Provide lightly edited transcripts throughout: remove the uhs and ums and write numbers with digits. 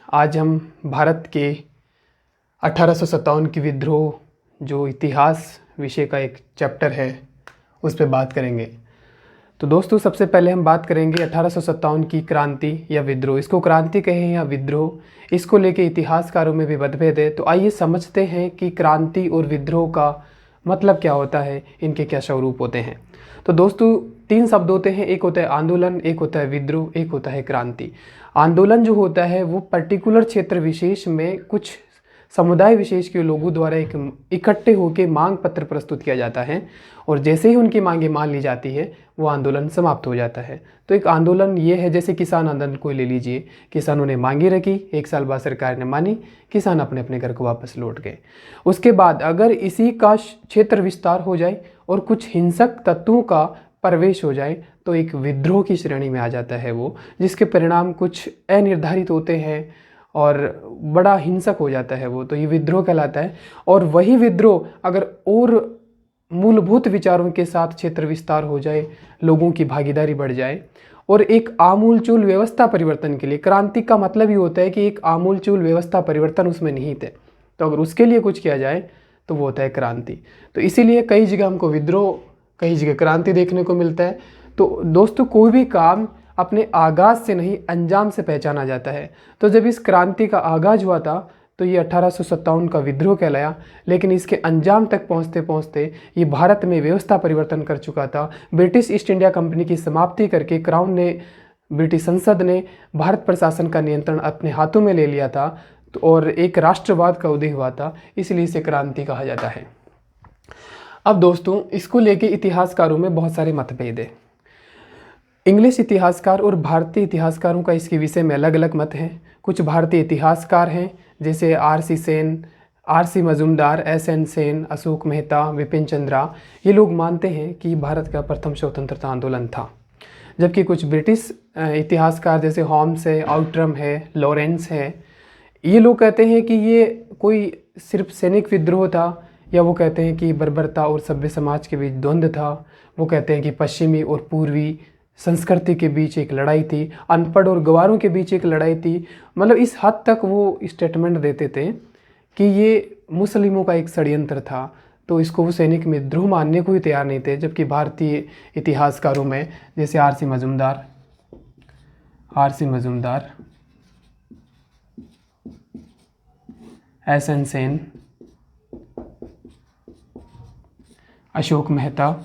आज हम भारत के 1857 की विद्रोह जो इतिहास विषय का एक चैप्टर है उस पर बात करेंगे। तो दोस्तों, सबसे पहले हम बात करेंगे 1857 की क्रांति या विद्रोह। इसको क्रांति कहें या विद्रोह, इसको लेके इतिहासकारों में भी मतभेद है। तो आइए समझते हैं कि क्रांति और विद्रोह का मतलब क्या होता है, इनके क्या स्वरूप होते हैं। तो दोस्तों, तीन शब्द होते हैं, एक होता है आंदोलन, एक होता है विद्रोह, एक होता है क्रांति। आंदोलन जो होता है वो पर्टिकुलर क्षेत्र विशेष में कुछ समुदाय विशेष के लोगों द्वारा एक इकट्ठे होकर मांग पत्र प्रस्तुत किया जाता है, और जैसे ही उनकी मांगें मान ली जाती है वो आंदोलन समाप्त हो जाता है। तो एक आंदोलन ये है, जैसे किसान आंदोलन को ले लीजिए। किसानों ने मांगे रखी, एक साल बाद सरकार ने मानी, किसान अपने अपने घर को वापस लौट गए। उसके बाद अगर इसी का क्षेत्र विस्तार हो जाए और कुछ हिंसक तत्वों का प्रवेश हो जाए तो एक विद्रोह की श्रेणी में आ जाता है वो, जिसके परिणाम कुछ अनिर्धारित होते हैं और बड़ा हिंसक हो जाता है वो, तो ये विद्रोह कहलाता है। और वही विद्रोह अगर और मूलभूत विचारों के साथ क्षेत्र विस्तार हो जाए, लोगों की भागीदारी बढ़ जाए और एक आमूलचूल व्यवस्था परिवर्तन के लिए, क्रांति का मतलब ही होता है कि एक आमूलचूल व्यवस्था परिवर्तन उसमें निहित है, तो अगर उसके लिए कुछ किया जाए तो वो होता है क्रांति। तो इसीलिए कई जगह हमको विद्रोह, कई जगह क्रांति देखने को मिलता है। तो दोस्तों, कोई भी काम अपने आगाज़ से नहीं, अंजाम से पहचाना जाता है। तो जब इस क्रांति का आगाज़ हुआ था तो ये 1857 का विद्रोह कहलाया, लेकिन इसके अंजाम तक पहुँचते पहुँचते ये भारत में व्यवस्था परिवर्तन कर चुका था। ब्रिटिश ईस्ट इंडिया कंपनी की समाप्ति करके क्राउन ने, ब्रिटिश संसद ने भारत प्रशासन का नियंत्रण अपने हाथों में ले लिया था, और एक राष्ट्रवाद का उदय हुआ था, इसलिए इसे क्रांति कहा जाता है। अब दोस्तों, इसको लेके इतिहासकारों में बहुत सारे मतभेद है। इंग्लिश इतिहासकार और भारतीय इतिहासकारों का इसके विषय में अलग अलग मत है। कुछ भारतीय इतिहासकार हैं जैसे RC. Sen, RC. Majumdar, SN. Sen, Ashok Mehta, Vipin Chandra, ये लोग मानते हैं कि भारत का प्रथम स्वतंत्रता आंदोलन था। जबकि कुछ ब्रिटिश इतिहासकार जैसे होम्स है, आउट्रम है, लॉरेंस है, ये लोग कहते हैं कि ये कोई सिर्फ सैनिक विद्रोह था, या वो कहते हैं कि बर्बरता और सभ्य समाज के बीच द्वंद्व था। वो कहते हैं कि पश्चिमी और पूर्वी संस्कृति के बीच एक लड़ाई थी, अनपढ़ और गंवारों के बीच एक लड़ाई थी। मतलब इस हद तक वो स्टेटमेंट देते थे कि ये मुस्लिमों का एक षड्यंत्र था। तो इसको वो सैनिक विद्रोह मानने को ही तैयार नहीं थे। जबकि भारतीय इतिहासकारों में जैसे आर.सी. मजूमदार, एस.एन. सेन, अशोक मेहता,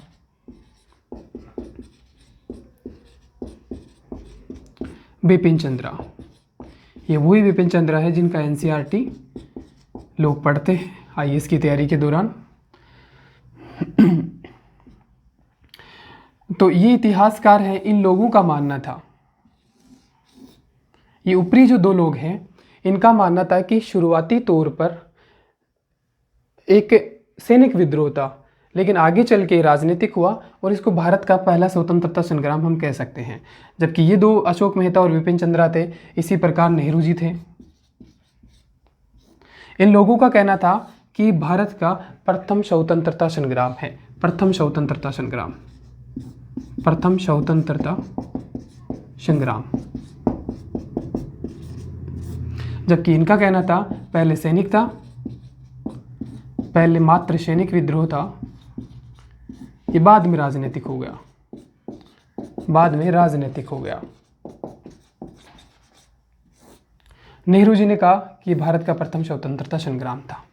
विपिन चंद्रा, ये वही विपिन चंद्रा है जिनका एनसीईआरटी लोग पढ़ते हैं आईएएस की तैयारी के दौरान। तो ये इतिहासकार हैं, इन लोगों का मानना था, ये ऊपरी जो दो लोग हैं इनका मानना था कि शुरुआती तौर पर एक सैनिक विद्रोह था, लेकिन आगे चल के राजनीतिक हुआ और इसको भारत का पहला स्वतंत्रता संग्राम हम कह सकते हैं। जबकि ये दो अशोक मेहता और विपिन चंद्रा थे, इसी प्रकार नेहरू जी थे। इन लोगों का कहना था कि भारत का प्रथम स्वतंत्रता संग्राम है, प्रथम स्वतंत्रता संग्राम। जबकि इनका कहना था पहले सैनिक था, पहले मात्र सैनिक विद्रोह था, ये बाद में राजनीतिक हो गया। नेहरू जी ने कहा कि भारत का प्रथम स्वतंत्रता संग्राम था।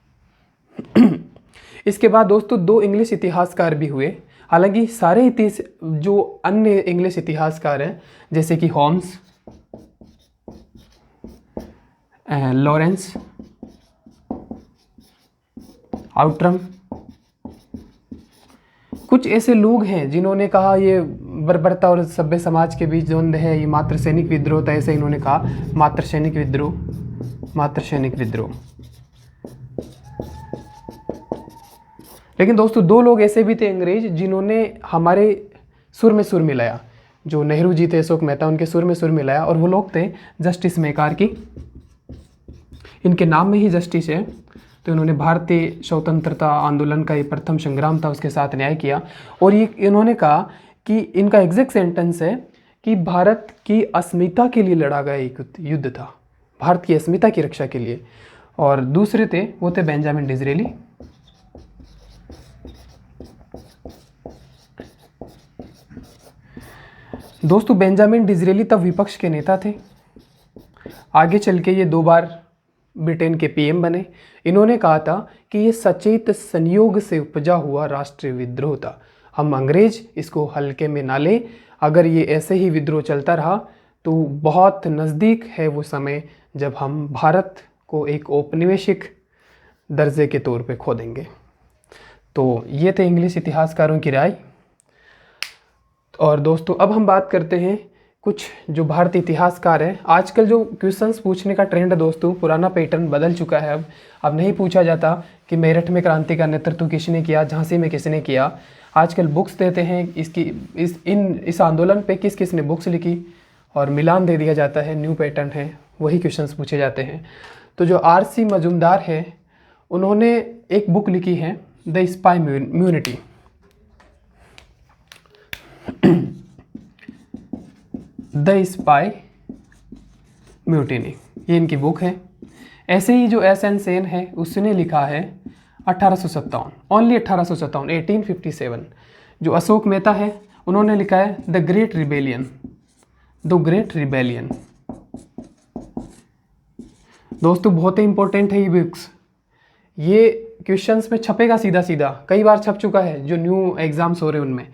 इसके बाद दोस्तों दो इंग्लिश इतिहासकार भी हुए। हालांकि सारे जो अन्य इंग्लिश इतिहासकार हैं जैसे कि होम्स, लॉरेंस, आउट्रम, कुछ ऐसे लोग हैं जिन्होंने कहा ये बर्बरता और सभ्य समाज के बीच द्वंद्व है, ये मात्र सैनिक विद्रोह था। ऐसे इन्होंने कहा मात्र सैनिक विद्रोह। लेकिन दोस्तों दो लोग ऐसे भी थे अंग्रेज जिन्होंने हमारे सुर में सुर मिलाया। जो नेहरू जी थे, अशोक मेहता, उनके सुर में सुर मिलाया, और वो लोग थे जस्टिस मैकार्की। इनके नाम में ही जस्टिस है, तो इन्होंने भारतीय स्वतंत्रता आंदोलन का ये प्रथम संग्राम था उसके साथ न्याय किया। और ये इन्होंने कहा कि इनका एग्जैक्ट सेंटेंस है कि भारत की अस्मिता के लिए लड़ा गया एक युद्ध था, भारत की अस्मिता की रक्षा के लिए। और दूसरे थे वो थे बेंजामिन डिज़रेली। दोस्तों बेंजामिन डिज़रेली तब विपक्ष के नेता थे। आगे चल के ये 2 बार ब्रिटेन के पीएम बने। इन्होंने कहा था कि ये सचेत संयोग से उपजा हुआ राष्ट्रीय विद्रोह था, हम अंग्रेज इसको हल्के में ना लें। अगर ये ऐसे ही विद्रोह चलता रहा तो बहुत नज़दीक है वो समय जब हम भारत को एक औपनिवेशिक दर्जे के तौर पे खो देंगे। तो ये थे इंग्लिश इतिहासकारों की राय। और दोस्तों अब हम बात करते हैं कुछ जो भारतीय इतिहासकार हैं। आजकल जो क्वेश्चंस पूछने का ट्रेंड है दोस्तों, पुराना पैटर्न बदल चुका है। अब नहीं पूछा जाता कि मेरठ में क्रांति का नेतृत्व किसने किया, झांसी में किसने किया। आजकल बुक्स देते हैं इस आंदोलन पे किस किस ने बुक्स लिखी और मिलान दे दिया जाता है, न्यू पैटर्न है, वही क्वेश्चंस पूछे जाते हैं। तो जो R.C. मजुमदार है उन्होंने एक बुक लिखी है the spy mutiny. The spy mutiny, ये इनकी बुक है। ऐसे ही जो S.N. सेन है उसने लिखा है 1857, ओनली 1857, 1857। जो अशोक मेहता है उन्होंने लिखा है the great rebellion, the great rebellion. दोस्तों बहुत ही इंपॉर्टेंट है ये बुक्स। ये क्वेश्चंस में छपेगा सीधा सीधा, कई बार छप चुका है जो न्यू एग्जाम्स हो रहे हैं उनमें।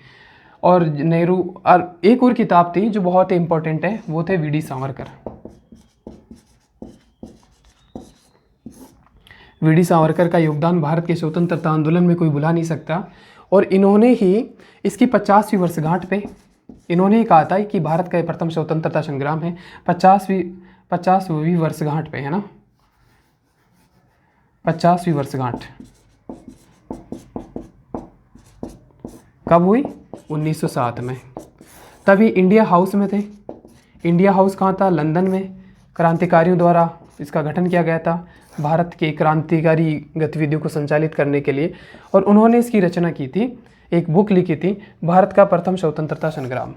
और नेहरू, और एक और किताब थी जो बहुत ही इंपॉर्टेंट है, वो थे वी.डी. सावरकर। वी.डी. सावरकर का योगदान भारत के स्वतंत्रता आंदोलन में कोई भुला नहीं सकता। और इन्होंने ही इसकी 50वीं वर्षगांठ पे इन्होंने ही कहा था कि भारत का ये प्रथम स्वतंत्रता संग्राम है। 50वीं वर्षगांठ पे है ना, 50वीं वर्षगांठ कब हुई? 1907 में। तभी इंडिया हाउस में थे। इंडिया हाउस कहाँ था? लंदन में। क्रांतिकारियों द्वारा इसका गठन किया गया था भारत के क्रांतिकारी गतिविधियों को संचालित करने के लिए। और उन्होंने इसकी रचना की थी, एक बुक लिखी थी, भारत का प्रथम स्वतंत्रता संग्राम।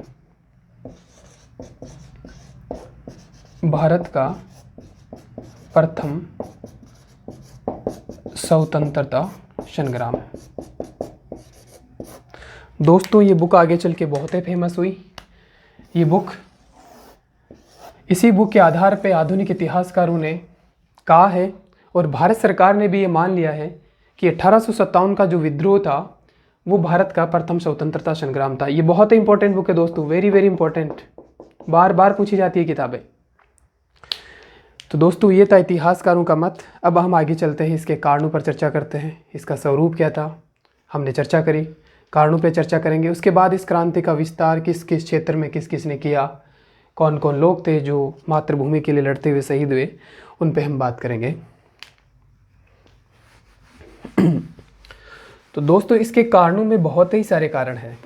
भारत का प्रथम स्वतंत्रता संग्राम। दोस्तों ये बुक आगे चल के बहुत ही फेमस हुई। ये बुक, इसी बुक के आधार पे आधुनिक इतिहासकारों ने कहा है और भारत सरकार ने भी ये मान लिया है कि 1857 का जो विद्रोह था वो भारत का प्रथम स्वतंत्रता संग्राम था। ये बहुत ही इंपॉर्टेंट बुक है दोस्तों, वेरी वेरी इंपॉर्टेंट, बार बार पूछी जाती है किताबें। तो दोस्तों ये था इतिहासकारों का मत। अब हम आगे चलते हैं, इसके कारणों पर चर्चा करते हैं। इसका स्वरूप क्या था हमने चर्चा करी, कारणों पर चर्चा करेंगे। उसके बाद इस क्रांति का विस्तार किस किस क्षेत्र में किस किस ने किया, कौन कौन लोग थे जो मातृभूमि के लिए लड़ते हुए शहीद हुए, उन पे हम बात करेंगे। तो दोस्तों इसके कारणों में बहुत ही सारे कारण हैं,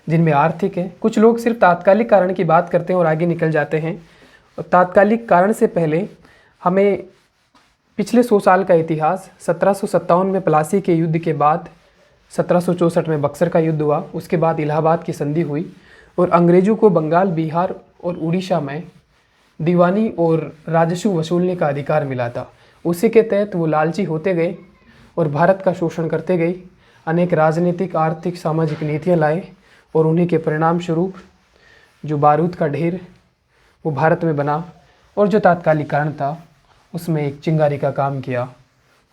जिनमें आर्थिक है। कुछ लोग सिर्फ तात्कालिक कारण की बात करते हैं और आगे निकल जाते हैं। और तात्कालिक कारण से पहले हमें पिछले 100 साल का इतिहास, 1757 में प्लासी के युद्ध के बाद 1764 में बक्सर का युद्ध हुआ, उसके बाद इलाहाबाद की संधि हुई और अंग्रेज़ों को बंगाल, बिहार और उड़ीसा में दीवानी और राजस्व वसूलने का अधिकार मिला था। उसी के तहत वो लालची होते गए और भारत का शोषण करते गए, अनेक राजनीतिक, आर्थिक, सामाजिक नीतियाँ लाए और उन्हीं के परिणाम स्वरूप जो बारूद का ढेर वो भारत में बना। और जो तात्कालिक कारण था उसमें एक चिंगारी का काम किया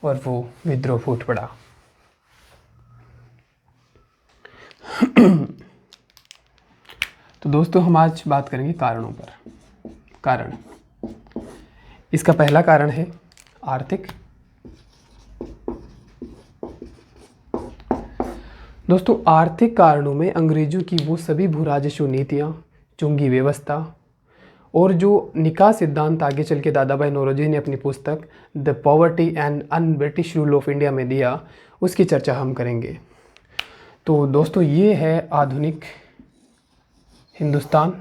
और वो विद्रोह फूट पड़ा। तो दोस्तों हम आज बात करेंगे कारणों पर। कारण, इसका पहला कारण है आर्थिक। दोस्तों आर्थिक कारणों में अंग्रेजों की वो सभी भू राजस्व नीतियाँ, चुंगी व्यवस्था और जो निकाह सिद्धांत आगे चल के दादा भाई नौरोजी ने अपनी पुस्तक the poverty and un British rule of India में दिया, उसकी चर्चा हम करेंगे। तो दोस्तों ये है आधुनिक हिंदुस्तान।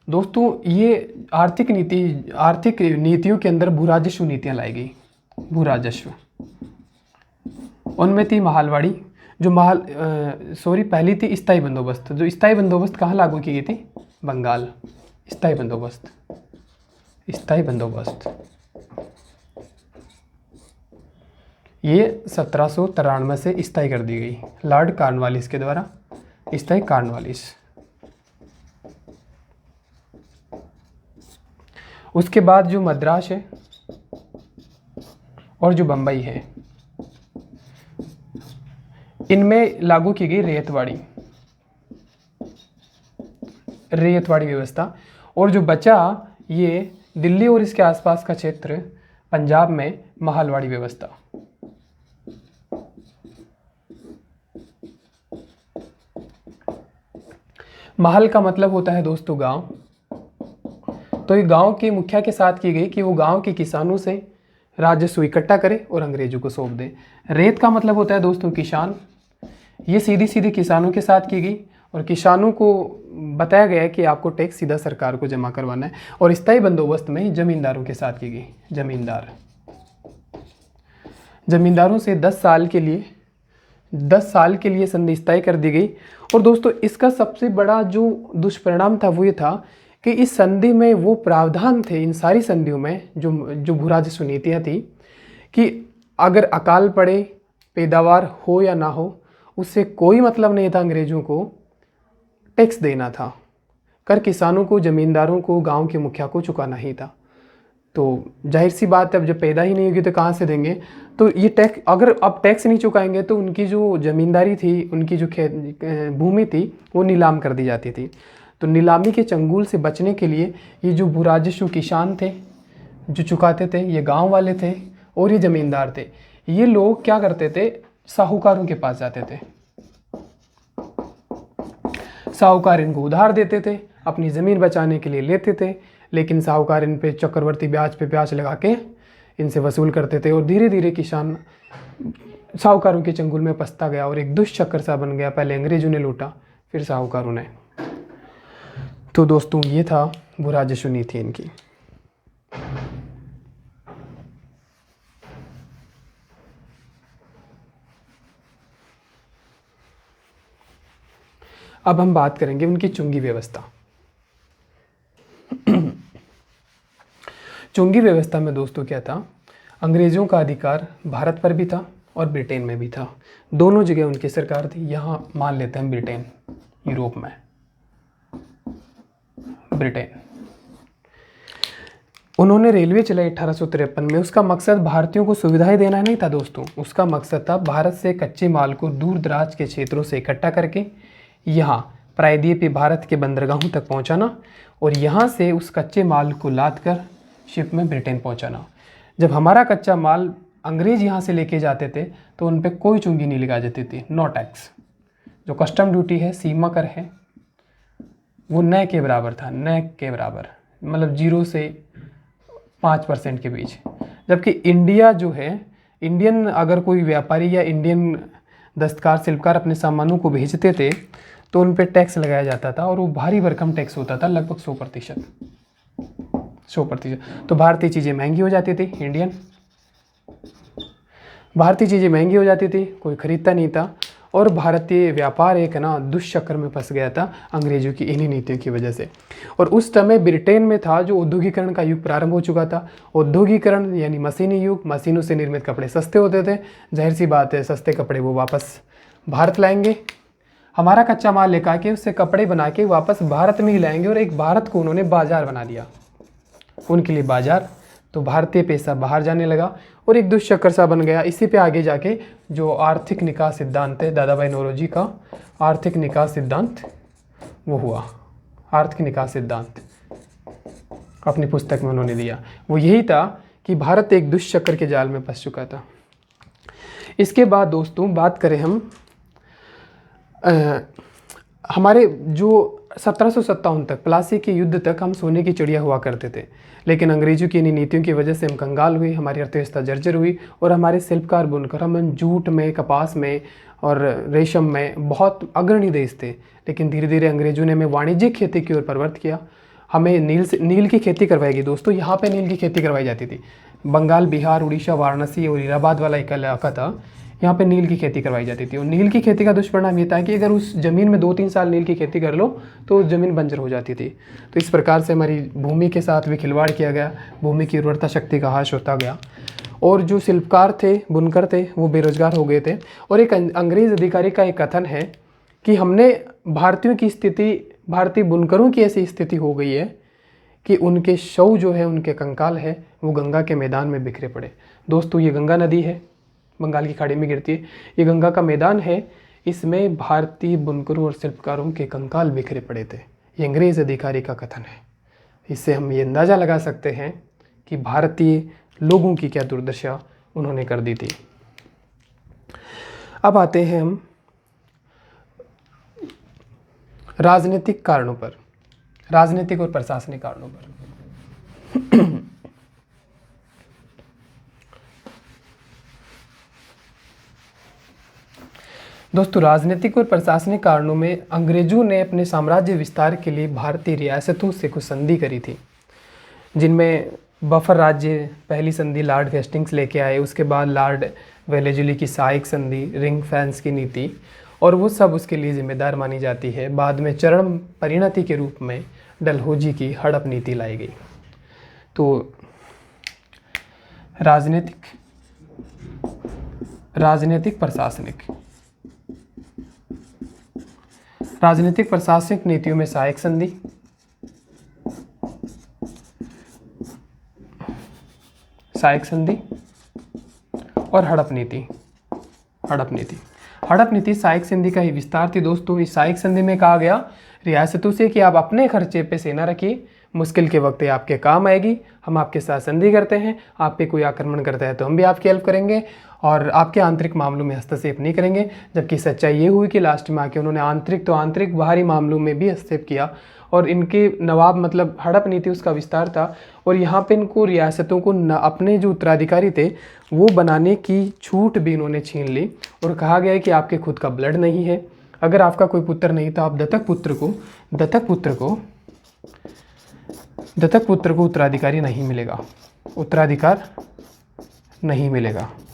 दोस्तों ये आर्थिक नीतियों के अंदर भू राजस्व नीतियाँ लाई गई। भू राजस्व, उनमें थी महालवाड़ी, जो पहली थी स्थायी बंदोबस्त। जो स्थायी बंदोबस्त कहाँ लागू की गई थी? बंगाल। स्थायी बंदोबस्त, स्थायी बंदोबस्त ये 1793 से स्थायी कर दी गई लॉर्ड कॉर्नवालिस के द्वारा। स्थायी कॉर्नवालिस। उसके बाद जो मद्रास है और जो बम्बई है, इनमें लागू की गई रेयतवाड़ी व्यवस्था। और जो बचा ये दिल्ली और इसके आसपास का क्षेत्र पंजाब में महालवाड़ी व्यवस्था। महल का मतलब होता है दोस्तों गांव। तो ये गांव के मुखिया के साथ की गई कि वो गांव के किसानों से राजस्व इकट्ठा करे और अंग्रेजों को सौंप दे। रेत का मतलब होता है दोस्तों किसान। ये सीधी सीधी किसानों के साथ की गई और किसानों को बताया गया है कि आपको टैक्स सीधा सरकार को जमा करवाना है। और स्थायी बंदोबस्त में जमींदारों के साथ की गई। जमींदारों से 10 साल के लिए संधि स्थायी कर दी गई। और दोस्तों इसका सबसे बड़ा जो दुष्परिणाम था वो ये था कि इस संधि में वो प्रावधान थे, इन सारी संधियों में जो भू राजस्व नीतियाँ थी, कि अगर अकाल पड़े, पैदावार हो या ना हो, उससे कोई मतलब नहीं था। अंग्रेज़ों को टैक्स देना था, कर किसानों को, ज़मींदारों को, गांव के मुखिया को चुकाना ही था। तो जाहिर सी बात है, अब जब पैदा ही नहीं होगी तो कहाँ से देंगे? तो ये टैक्स, अगर अब टैक्स नहीं चुकाएंगे तो उनकी जो ज़मींदारी थी, उनकी जो भूमि थी, वो नीलाम कर दी जाती थी। तो नीलामी के चंगुल से बचने के लिए ये जो भू राजस्व किसान थे जो चुकाते थे, ये गांव वाले थे और ये ज़मींदार थे, ये लोग क्या करते थे? साहूकारों के पास जाते थे। साहूकार इनको उधार देते थे, अपनी ज़मीन बचाने के लिए लेते थे, लेकिन साहूकार इन पे चक्रवर्ती ब्याज पे ब्याज लगा के इनसे वसूल करते थे। और धीरे धीरे किसान साहूकारों के चंगुल में फंसता गया और एक दुष्चक्र सा बन गया। पहले अंग्रेजों ने लूटा, फिर साहूकारों ने। तो दोस्तों ये था भू राजस्व नीति इनकी। अब हम बात करेंगे उनकी चुंगी व्यवस्था। चुंगी व्यवस्था में दोस्तों क्या था? अंग्रेज़ों का अधिकार भारत पर भी था और ब्रिटेन में भी था। दोनों जगह उनकी सरकार थी। यहाँ मान लेते हैं ब्रिटेन, यूरोप में ब्रिटेन। उन्होंने रेलवे चलाई 1853 में। उसका मकसद भारतीयों को सुविधाएं देना नहीं था दोस्तों, उसका मकसद था भारत से कच्चे माल को दूर दराज के क्षेत्रों से इकट्ठा करके यहाँ प्रायद्वीपीय भारत के बंदरगाहों तक पहुँचाना और यहाँ से उस कच्चे माल को लाद कर शिप में ब्रिटेन पहुँचाना। जब हमारा कच्चा माल अंग्रेज यहाँ से लेके जाते थे तो उन पर कोई चुंगी नहीं लगा जाती थी, नो टैक्स। जो कस्टम ड्यूटी है, सीमा कर है, वो न के बराबर था, न के बराबर, मतलब 0 से 5% के बीच। जबकि इंडिया जो है, इंडियन अगर कोई व्यापारी या इंडियन दस्तकार शिल्पकार अपने सामानों को भेजते थे तो उन पे टैक्स लगाया जाता था और वो भारी भरकम टैक्स होता था, लगभग 100%। तो भारतीय चीज़ें महंगी हो जाती थी, भारतीय चीज़ें महंगी हो जाती थी, कोई ख़रीदता नहीं था और भारतीय व्यापार एक दुष्चक्र में फंस गया था अंग्रेजों की इन्हीं नीतियों की वजह से। और उस समय ब्रिटेन में था जो औद्योगिकरण का युग प्रारंभ हो चुका था। औद्योगिकरण यानी मशीनी युग, मशीनों से निर्मित कपड़े सस्ते होते थे। जाहिर सी बात है, सस्ते कपड़े वो वापस भारत लाएंगे, हमारा कच्चा माल लेकर के उससे कपड़े बना के वापस भारत में ही लाएंगे। और एक भारत को उन्होंने बाजार बना दिया, उनके लिए बाजार। तो भारतीय पैसा बाहर जाने लगा और एक दुष्चक्र सा बन गया। इसी पे आगे जाके जो आर्थिक निकास सिद्धांत है दादा भाई नौरोजी का, आर्थिक निकास सिद्धांत वो हुआ। आर्थिक निकास सिद्धांत अपनी पुस्तक में उन्होंने दिया। वो यही था कि भारत एक दुष्चक्र के जाल में फंस चुका था। इसके बाद दोस्तों बात करें हम हमारे जो 1757 तक, प्लासी के युद्ध तक हम सोने की चिड़िया हुआ करते थे, लेकिन अंग्रेजों की इन नीतियों की वजह से हम कंगाल हुए, हमारी अर्थव्यवस्था जर्जर हुई और हमारे शिल्पकार बुनकर हम जूट में, कपास में और रेशम में बहुत अग्रणी देश थे। लेकिन धीरे धीरे अंग्रेजों ने हमें वाणिज्यिक खेती की ओर प्रवृत्त किया। हमें नील की खेती करवाई गई दोस्तों। यहाँ पे नील की खेती करवाई जाती थी। बंगाल, बिहार, उड़ीसा, वाराणसी और इलाहाबाद वाला एक इलाका था, यहाँ पे नील की खेती करवाई जाती थी। और नील की खेती का दुष्परिणाम ये था कि अगर उस ज़मीन में 2-3 साल नील की खेती कर लो तो उस ज़मीन बंजर हो जाती थी। तो इस प्रकार से हमारी भूमि के साथ भी खिलवाड़ किया गया, भूमि की उर्वरता शक्ति का ह्रास होता गया, और जो शिल्पकार थे, बुनकर थे, वो बेरोजगार हो गए थे। और एक अंग्रेज़ अधिकारी का एक कथन है कि हमने भारतीयों की स्थिति, भारतीय बुनकरों की ऐसी स्थिति हो गई है कि उनके शव जो है, उनके कंकाल है, वो गंगा के मैदान में बिखरे पड़े। दोस्तों ये गंगा नदी है, बंगाल की खाड़ी में गिरती है, ये गंगा का मैदान है, इसमें भारतीय बुनकरों और शिल्पकारों के कंकाल बिखरे पड़े थे। ये अंग्रेज़ अधिकारी का कथन है। इससे हम ये अंदाज़ा लगा सकते हैं कि भारतीय लोगों की क्या दुर्दशा उन्होंने कर दी थी। अब आते हैं हम राजनीतिक कारणों पर, राजनीतिक और प्रशासनिक कारणों पर। दोस्तों राजनीतिक और प्रशासनिक कारणों में अंग्रेजों ने अपने साम्राज्य विस्तार के लिए भारतीय रियासतों से कुछ संधि करी थी, जिनमें बफर राज्य, पहली संधि लॉर्ड हेस्टिंग्स लेके आए, उसके बाद लॉर्ड वेलेस्ली की सहायक संधि, रिंग फेंस की नीति, और वो सब उसके लिए जिम्मेदार मानी जाती है। बाद में चरम परिणति के रूप में डलहौजी की हड़प नीति लाई गई। तो राजनीतिक प्रशासनिक नीतियों में सहायक संधि, और हड़प नीति। सहायक संधि का ही विस्तार थी दोस्तों। इस सहायक संधि में कहा गया रियासतों से कि आप अपने खर्चे पे सेना रखिए, मुश्किल के वक्त आपके काम आएगी, हम आपके साथ संधि करते हैं, आप पे कोई आक्रमण करता है तो हम भी आपकी हेल्प करेंगे, और आपके आंतरिक मामलों में हस्तक्षेप नहीं करेंगे। जबकि सच्चाई ये हुई कि लास्ट में आके उन्होंने आंतरिक बाहरी मामलों में भी हस्तक्षेप किया, और इनके नवाब मतलब हड़प नीति उसका विस्तार था। और यहाँ पे इनको रियासतों को अपने जो उत्तराधिकारी थे वो बनाने की छूट भी इन्होंने छीन ली, और कहा गया है कि आपके खुद का ब्लड नहीं है, अगर आपका कोई पुत्र नहीं तो आप दत्तक पुत्र को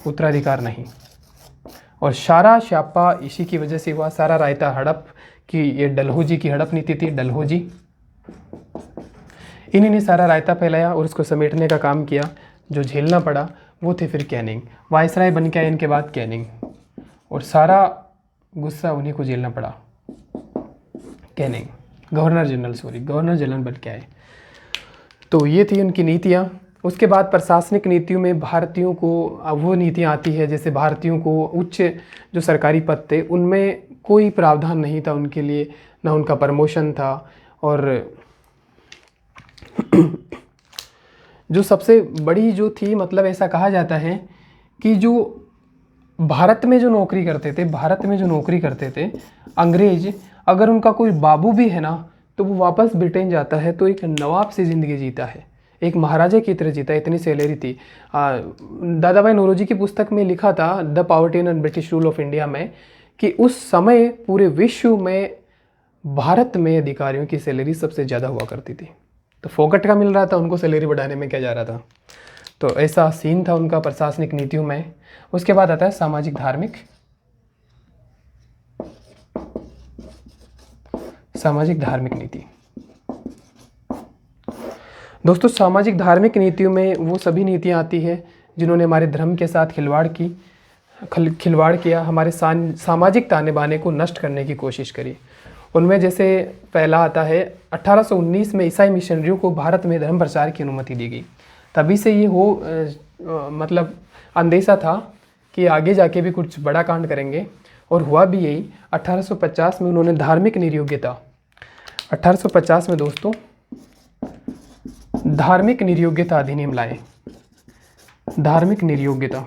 उत्तराधिकार नहीं। और सारा श्यापा इसी की वजह से हुआ, सारा रायता हड़प की, ये डलहौजी की हड़प नीति थी। डलहौजी इन्हीं ने सारा रायता फैलाया और उसको समेटने का काम किया। जो झेलना पड़ा वो थे फिर कैनिंग, वायसराय बन के आए इनके बाद कैनिंग, और सारा गुस्सा उन्हीं को झेलना पड़ा। कैनिंग गवर्नर जनरल बन के आए। तो ये थी उनकी नीतियाँ। उसके बाद प्रशासनिक नीतियों में भारतीयों को वो नीतियाँ आती है, जैसे भारतीयों को उच्च जो सरकारी पद थे उनमें कोई प्रावधान नहीं था उनके लिए, ना उनका प्रमोशन था। और जो सबसे बड़ी जो थी, मतलब ऐसा कहा जाता है कि जो भारत में जो नौकरी करते थे अंग्रेज, अगर उनका कोई बाबू भी है ना तो वो वापस ब्रिटेन जाता है तो एक नवाब से ज़िंदगी जीता है, एक महाराजा की तरह जीता, इतनी सैलरी थी। दादा भाई नौरोजी की पुस्तक में लिखा था the poverty and British rule of India में कि उस समय पूरे विश्व में भारत में अधिकारियों की सैलरी सबसे ज़्यादा हुआ करती थी। तो फोकट का मिल रहा था, उनको सैलरी बढ़ाने में क्या जा रहा था। तो ऐसा सीन था उनका प्रशासनिक नीतियों में। उसके बाद आता है सामाजिक धार्मिक नीति। दोस्तों सामाजिक धार्मिक नीतियों में वो सभी नीतियाँ आती है जिन्होंने हमारे धर्म के साथ खिलवाड़ किया, हमारे सामाजिक ताने बाने को नष्ट करने की कोशिश करी। उनमें जैसे पहला आता है 1819 में ईसाई मिशनरियों को भारत में धर्म प्रचार की अनुमति दी गई। तभी से ये मतलब अंदेशा था कि आगे जाके भी कुछ बड़ा कांड करेंगे, और हुआ भी यही। 1850 में उन्होंने धार्मिक निर्योग्यता 1850 में दोस्तों धार्मिक निर्योग्यता अधिनियम लाए। धार्मिक निर्योग्यता,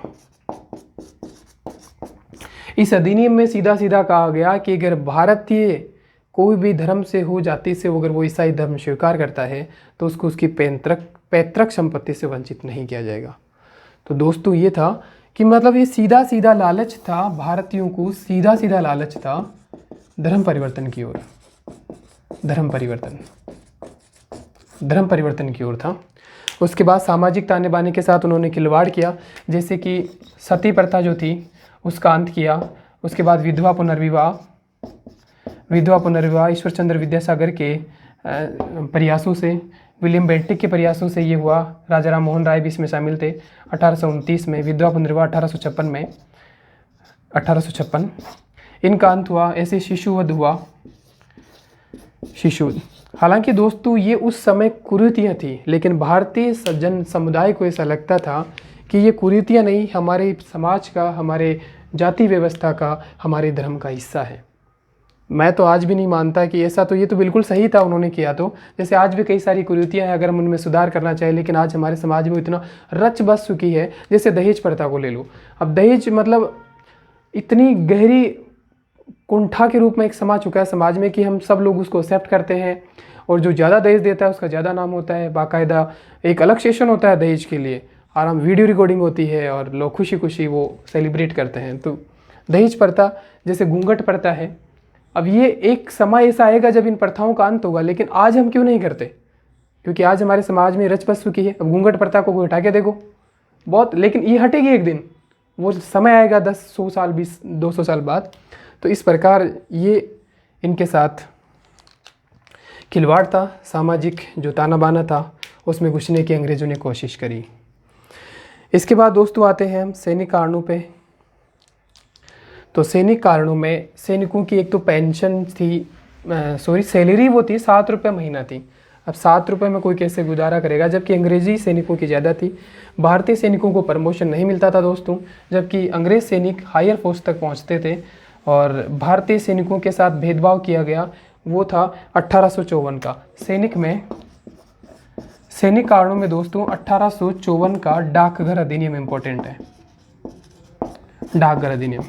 इस अधिनियम में सीधा सीधा कहा गया कि अगर भारतीय कोई भी धर्म से हो, जाति से हो, अगर वो ईसाई धर्म स्वीकार करता है तो उसको उसकी पैतृक संपत्ति से वंचित नहीं किया जाएगा। तो दोस्तों ये था कि मतलब ये सीधा सीधा लालच था, भारतीयों को सीधा सीधा लालच था धर्म परिवर्तन की ओर, धर्म परिवर्तन की ओर था। उसके बाद सामाजिक ताने बाने के साथ उन्होंने खिलवाड़ किया, जैसे कि सती प्रथा जो थी उसका अंत किया। उसके बाद विधवा पुनर्विवाह ईश्वरचंद्र विद्यासागर के प्रयासों से, विलियम बेंटिक के प्रयासों से ये हुआ। राजा राम मोहन राय भी इसमें शामिल थे 1829 में। विधवा पुनर्विवाह 1856 इनका अंत हुआ। ऐसे शिशुवध हुआ, शिशुवध। हालांकि दोस्तों ये उस समय कुरीतियाँ थी, लेकिन भारतीय जन समुदाय को ऐसा लगता था कि ये कुरीतियाँ नहीं, हमारे समाज का, हमारे जाति व्यवस्था का, हमारे धर्म का हिस्सा है। मैं तो आज भी नहीं मानता कि ऐसा, तो ये तो बिल्कुल सही था उन्होंने किया। तो जैसे आज भी कई सारी कुरीतियाँ हैं, अगर हम उनमें सुधार करना चाहें, लेकिन आज हमारे समाज में इतना रच बस चुकी है। जैसे दहेज प्रथा को ले लो। अब दहेज मतलब इतनी गहरी कुंठा के रूप में एक समा चुका है समाज में कि हम सब लोग उसको एक्सेप्ट करते हैं, और जो ज़्यादा दहेज देता है उसका ज़्यादा नाम होता है। बाकायदा एक अलग सेशन होता है दहेज के लिए, आराम वीडियो रिकॉर्डिंग होती है और लोग खुशी खुशी वो सेलिब्रेट करते हैं। तो दहेज प्रथा जैसे घूंघट प्रथा है, अब ये एक समय ऐसा आएगा जब इन प्रथाओं का अंत होगा, लेकिन आज हम क्यों नहीं करते? क्योंकि आज हमारे समाज में रच बस चुकी है। अब घूंघट प्रथा को हटा के देखो बहुत, लेकिन ये हटेगी एक दिन, वो समय आएगा 10, 100 साल, 20, 200 साल बाद। तो इस प्रकार ये इनके साथ खिलवाड़ था, सामाजिक जो ताना बाना था उसमें घुसने की अंग्रेज़ों ने कोशिश करी। इसके बाद दोस्तों आते हैं हम सैनिक कारणों पे। तो सैनिक कारणों में सैनिकों की एक तो पेंशन थी, सैलरी वो थी 7 रुपये महीना थी। अब 7 रुपये में कोई कैसे गुजारा करेगा, जबकि अंग्रेज़ी सैनिकों की ज़्यादा थी। भारतीय सैनिकों को प्रमोशन नहीं मिलता था दोस्तों, जबकि अंग्रेज़ सैनिक हायर पोस्ट तक पहुंचते थे। और भारतीय सैनिकों के साथ भेदभाव किया गया, वो था 1854 का। सैनिक कारणों में दोस्तों 1854 का डाकघर अधिनियम इम्पोर्टेंट है। डाकघर अधिनियम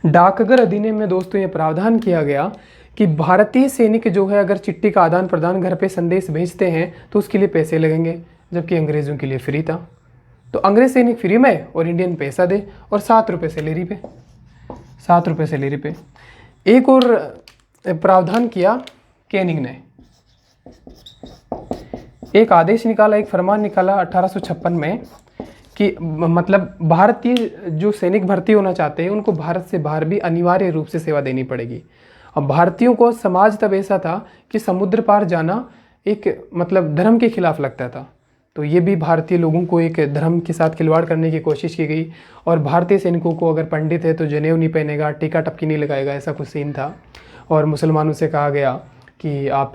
डाकघर अधिनियम में दोस्तों ये प्रावधान किया गया कि भारतीय सैनिक जो है अगर चिट्ठी का आदान प्रदान, घर पे संदेश भेजते हैं तो उसके लिए पैसे लगेंगे, जबकि अंग्रेज़ों के लिए फ्री था। तो अंग्रेज सैनिक फ्री में और इंडियन पैसा दे, और 7 रुपये सैलरी पे, 7 रुपये सैलरी पे। एक और प्रावधान किया कैनिंग ने, एक आदेश निकाला, एक फरमान निकाला 1856 में कि मतलब भारतीय जो सैनिक भर्ती होना चाहते हैं उनको भारत से बाहर भी अनिवार्य रूप से सेवा देनी पड़ेगी। अब भारतीयों को समाज तब ऐसा था कि समुद्र पार जाना एक मतलब धर्म के खिलाफ लगता था। तो ये भी भारतीय लोगों को एक धर्म के साथ खिलवाड़ करने की कोशिश की गई। और भारतीय सैनिकों को अगर पंडित है तो जनेऊ नहीं पहनेगा, टीका टपकी नहीं लगाएगा, ऐसा कुछ सीन था। और मुसलमानों से कहा गया कि आप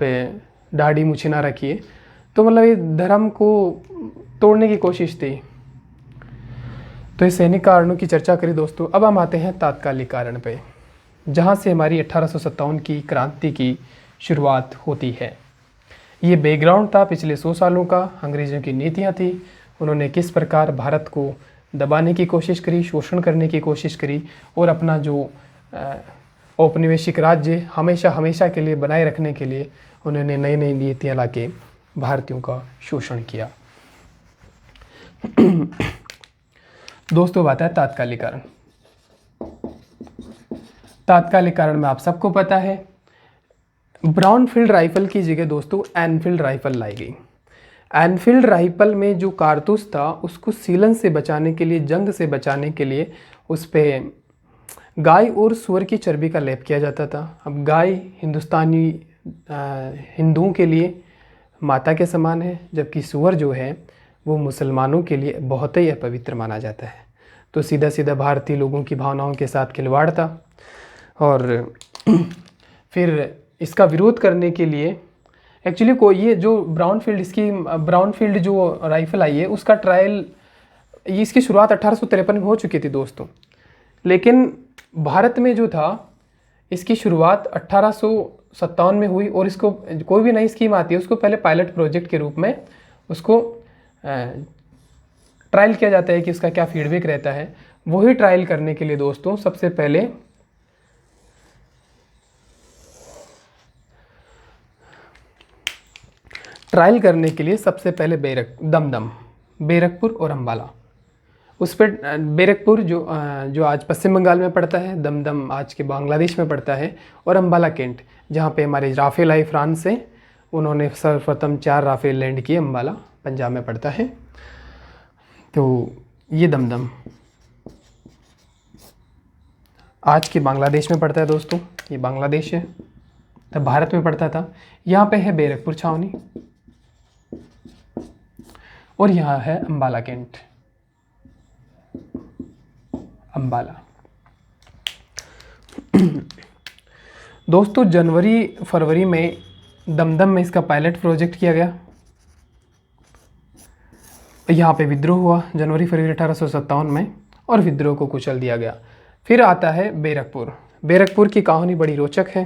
दाढ़ी मूछें ना रखिए। तो मतलब ये धर्म को तोड़ने की कोशिश थी। तो ये सैनिक कारणों की चर्चा करी दोस्तों। अब हम आते हैं तात्कालिक कारण पे, जहाँ से हमारी 1857 की क्रांति की शुरुआत होती है। ये बैकग्राउंड था पिछले 100 सालों का, अंग्रेज़ों की नीतियाँ थी। उन्होंने किस प्रकार भारत को दबाने की कोशिश करी, शोषण करने की कोशिश करी, और अपना जो औपनिवेशिक राज्य हमेशा के लिए बनाए रखने के लिए उन्होंने नई नई नीतियाँ लाके भारतीयों का शोषण किया। दोस्तों बात है तात्कालिक कारण। तात्कालिक कारण में आप सबको पता है ब्राउनफील्ड राइफल की जगह दोस्तों एनफील्ड राइफल लाई गई। एनफील्ड राइफल में जो कारतूस था उसको सीलन से बचाने के लिए, जंग से बचाने के लिए उस पर गाय और सूअर की चर्बी का लेप किया जाता था। अब गाय हिंदुस्तानी हिंदुओं के लिए माता के समान है, जबकि सूअर जो है वो मुसलमानों के लिए बहुत ही अपवित्र माना जाता है। तो सीधा सीधा भारतीय लोगों की भावनाओं के साथ खिलवाड़ था। और फिर इसका विरोध करने के लिए एक्चुअली को ये जो ब्राउनफील्ड जो राइफ़ल आई है उसका ट्रायल, ये इसकी शुरुआत 1853 में हो चुकी थी दोस्तों। लेकिन भारत में जो था इसकी शुरुआत 1857 में हुई। और इसको कोई भी नई स्कीम आती है उसको पहले पायलट प्रोजेक्ट के रूप में उसको ट्रायल किया जाता है कि उसका क्या फीडबैक रहता है। वही ट्रायल करने के लिए दोस्तों सबसे पहले दमदम, बैरकपुर और अम्बाला, उस पर बैरकपुर जो आज पश्चिम बंगाल में पड़ता है, दमदम आज के बांग्लादेश में पड़ता है, और अम्बाला कैंट जहाँ पे हमारे राफेल आए फ्रांस से, उन्होंने सर्वप्रथम 4 राफेल लैंड किए। अम्बाला पंजाब में पड़ता है। तो ये दमदम आज के बांग्लादेश में पड़ता है दोस्तों, ये बांग्लादेश है, तब भारत में पड़ता था। यहाँ पे है बैरकपुर छावनी और यहाँ है अम्बाला कैंट, अम्बाला। दोस्तों जनवरी फरवरी में दमदम में इसका पायलट प्रोजेक्ट किया गया। यहाँ पे विद्रोह हुआ जनवरी फरवरी 1857 में और विद्रोह को कुचल दिया गया। फिर आता है बैरकपुर। बैरकपुर की कहानी बड़ी रोचक है,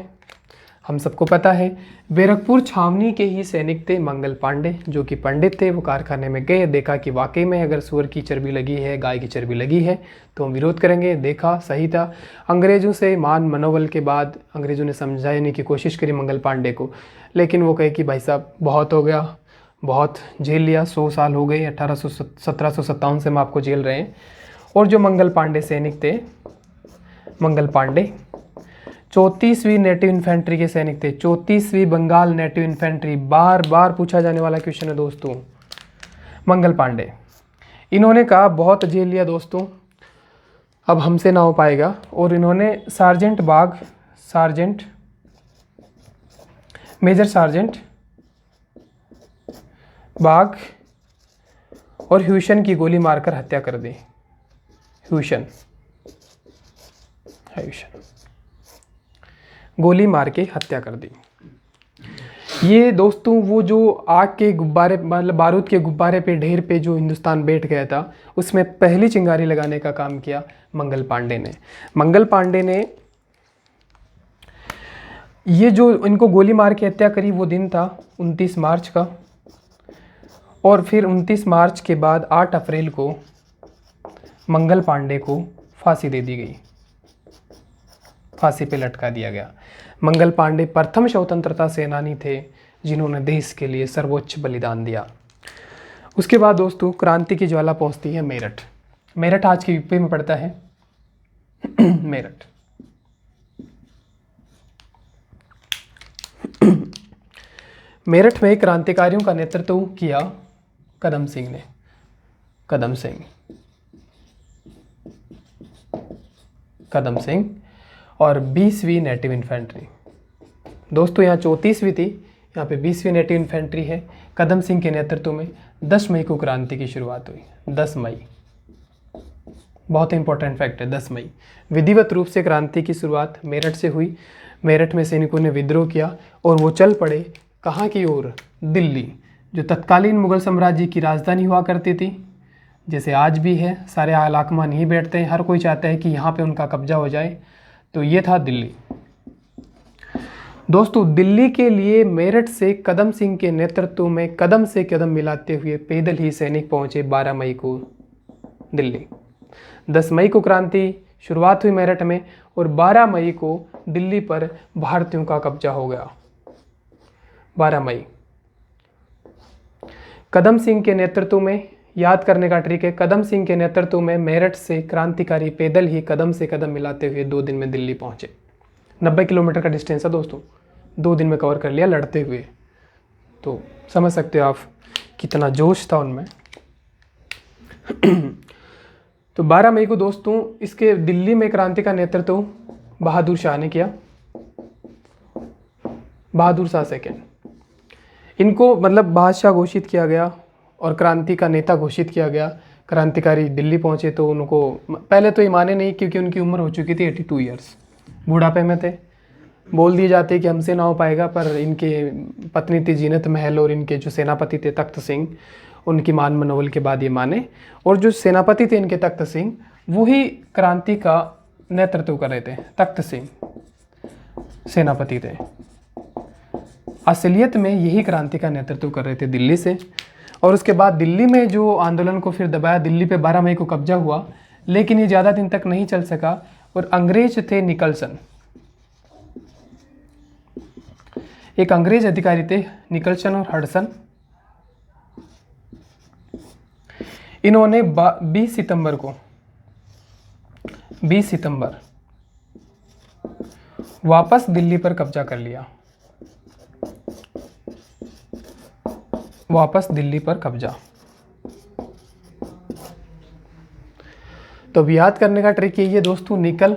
हम सबको पता है। बैरकपुर छावनी के ही सैनिक थे मंगल पांडे, जो कि पंडित थे। वो कारखाने में गए, देखा कि वाकई में अगर सूअर की चर्बी लगी है, गाय की चर्बी लगी है तो हम विरोध करेंगे। देखा सही था। अंग्रेज़ों से मान मनोबल के बाद अंग्रेज़ों ने समझाने की कोशिश करी मंगल पांडे को, लेकिन वो कहे कि भाई साहब बहुत हो गया, बहुत झेल लिया, 100 साल हो गए, 1757 से हम आपको झेल रहे हैं। और जो मंगल पांडे सैनिक थे, मंगल पांडे 34वीं नेटिव इन्फेंट्री के सैनिक थे, 34वीं बंगाल नेटिव इन्फेंट्री। बार बार पूछा जाने वाला क्वेश्चन है दोस्तों। मंगल पांडे, इन्होंने कहा बहुत झेल लिया दोस्तों, अब हमसे ना हो पाएगा। और इन्होंने सार्जेंट बाग, सार्जेंट मेजर सार्जेंट बाग और ह्यूशन की गोली मारकर हत्या कर दी। ह्यूशन गोली मार के हत्या कर दी। ये दोस्तों वो जो आग के गुब्बारे, मतलब बारूद के गुब्बारे पे, ढेर पे जो हिंदुस्तान बैठ गया था, उसमें पहली चिंगारी लगाने का काम किया मंगल पांडे ने। मंगल पांडे ने ये जो इनको गोली मार के हत्या करी, वो दिन था 29 मार्च का। और फिर 29 मार्च के बाद 8 अप्रैल को मंगल पांडे को फांसी दे दी गई, फांसी पे लटका दिया गया। मंगल पांडे प्रथम स्वतंत्रता सेनानी थे जिन्होंने देश के लिए सर्वोच्च बलिदान दिया। उसके बाद दोस्तों क्रांति की ज्वाला पहुंचती है मेरठ। मेरठ आज के यूपी में पड़ता है। मेरठ मेरठ में क्रांतिकारियों का नेतृत्व किया कदम सिंह ने। कदम सिंह और 20वीं नेटिव इन्फेंट्री। दोस्तों यहाँ 34वीं थी, यहाँ पे 20वीं नेटिव इन्फेंट्री है। कदम सिंह के नेतृत्व में 10 मई को क्रांति की शुरुआत हुई। 10 मई, बहुत इंपॉर्टेंट फैक्ट है। 10 मई विधिवत रूप से क्रांति की शुरुआत मेरठ से हुई। मेरठ में सैनिकों ने विद्रोह किया और वो चल पड़े कहाँ की ओर? दिल्ली, जो तत्कालीन मुगल साम्राज्य की राजधानी हुआ करती थी, जैसे आज भी है। सारे आलाकमान यहीं बैठते हैं, हर कोई चाहता है कि यहाँ पे उनका कब्जा हो जाए। तो ये था दिल्ली। दोस्तों दिल्ली के लिए मेरठ से कदम सिंह के नेतृत्व में कदम से कदम मिलाते हुए पैदल ही सैनिक पहुंचे 12 मई को दिल्ली। 10 मई को क्रांति शुरुआत हुई मेरठ में और 12 मई को दिल्ली पर भारतीयों का कब्जा हो गया। 12 मई कदम सिंह के नेतृत्व में, याद करने का ट्रिक है, कदम सिंह के नेतृत्व में मेरठ से क्रांतिकारी पैदल ही कदम से कदम मिलाते हुए 2 दिन में दिल्ली पहुंचे। 90 किलोमीटर का डिस्टेंस है दोस्तों, 2 दिन में कवर कर लिया लड़ते हुए। तो समझ सकते हो आप कितना जोश था उनमें। तो 12 मई को दोस्तों इसके दिल्ली में क्रांति का नेतृत्व बहादुर शाह ने किया। बहादुर शाह सेकेंड, इनको मतलब बादशाह घोषित किया गया और क्रांति का नेता घोषित किया गया। क्रांतिकारी दिल्ली पहुंचे तो उनको पहले तो ये माने नहीं, क्योंकि उनकी उम्र हो चुकी थी 82 ईयर्स, बूढ़ापे में थे। बोल दिए जाते कि हमसे ना हो पाएगा, पर इनके पत्नी थी जीनत महल और इनके जो सेनापति थे तख्त सिंह, उनकी मान मनोबल के बाद ये माने। और जो सेनापति थे इनके तख्त सिंह, वही क्रांति का नेतृत्व कर रहे थे। तख्त सिंह सेनापति थे, असलियत में यही क्रांति का नेतृत्व कर रहे थे दिल्ली से। और उसके बाद दिल्ली में जो आंदोलन को फिर दबाया, दिल्ली पे 12 मई को कब्जा हुआ, लेकिन ये ज़्यादा दिन तक नहीं चल सका। और अंग्रेज थे निकलसन, एक अंग्रेज अधिकारी थे निकलसन और हडसन। इन्होंने 20 सितंबर वापस दिल्ली पर कब्जा कर लिया। वापस दिल्ली पर कब्जा। तो अब याद करने का ट्रिक यही है दोस्तों, निकल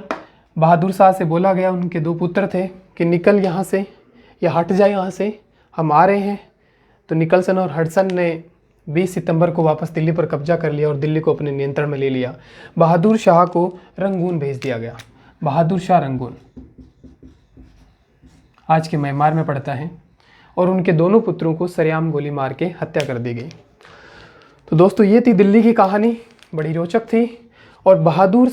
बहादुर शाह से बोला गया, उनके 2 पुत्र थे कि निकल यहाँ से या हट जाए यहाँ से, हम आ रहे हैं। तो निकलसन और हडसन ने 20 सितंबर को वापस दिल्ली पर कब्जा कर लिया और दिल्ली को अपने नियंत्रण में ले लिया। बहादुर शाह को रंगून भेज दिया गया। बहादुर शाह रंगून आज के म्यांमार में पड़ता है और उनके दोनों पुत्रों को सरेआम गोली मार के हत्या कर दी गई। तो दोस्तों ये थी दिल्ली की कहानी, बड़ी रोचक थी। और बहादुर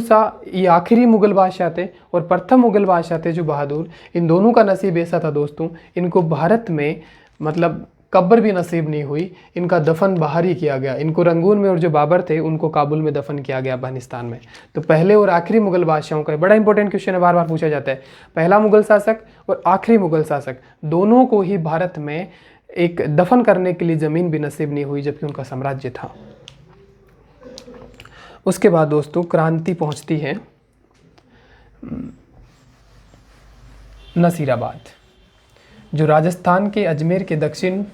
शाह ये आखिरी मुग़ल बादशाह थे और प्रथम मुग़ल बादशाह थे जो बहादुर। इन दोनों का नसीब ऐसा था दोस्तों, इनको भारत में मतलब कब्र भी नसीब नहीं हुई, इनका दफन बाहर ही किया गया। इनको रंगून में और जो बाबर थे उनको काबुल में दफन किया गया, अफगानिस्तान में। तो पहले और आखिरी मुग़ल बादशाहों का बड़ा इंपॉर्टेंट क्वेश्चन है, बार बार पूछा जाता है। पहला मुग़ल शासक और आखिरी मुग़ल शासक दोनों को ही भारत में एक दफन करने के लिए ज़मीन भी नसीब नहीं हुई, जबकि उनका साम्राज्य था। उसके बाद दोस्तों क्रांति पहुंचती है नसीराबाद, जो राजस्थान के अजमेर के दक्षिण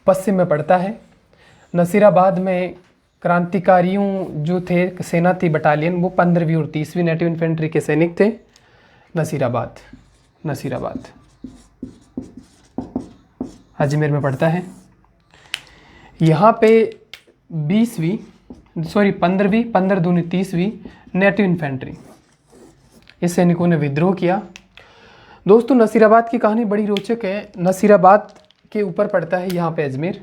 पश्चिम में पड़ता है। नसीराबाद में क्रांतिकारियों जो थे, सेना थी बटालियन, वो 15वीं और 30वीं नेटिव इन्फेंट्री के सैनिक थे। नसीराबाद अजमेर में पड़ता है। यहाँ पे 15 दूनी 30वीं नेटिव इन्फेंट्री, इस सैनिकों ने विद्रोह किया। दोस्तों नसीराबाद की कहानी बड़ी रोचक है। नसीराबाद के ऊपर पड़ता है यहाँ पे अजमेर,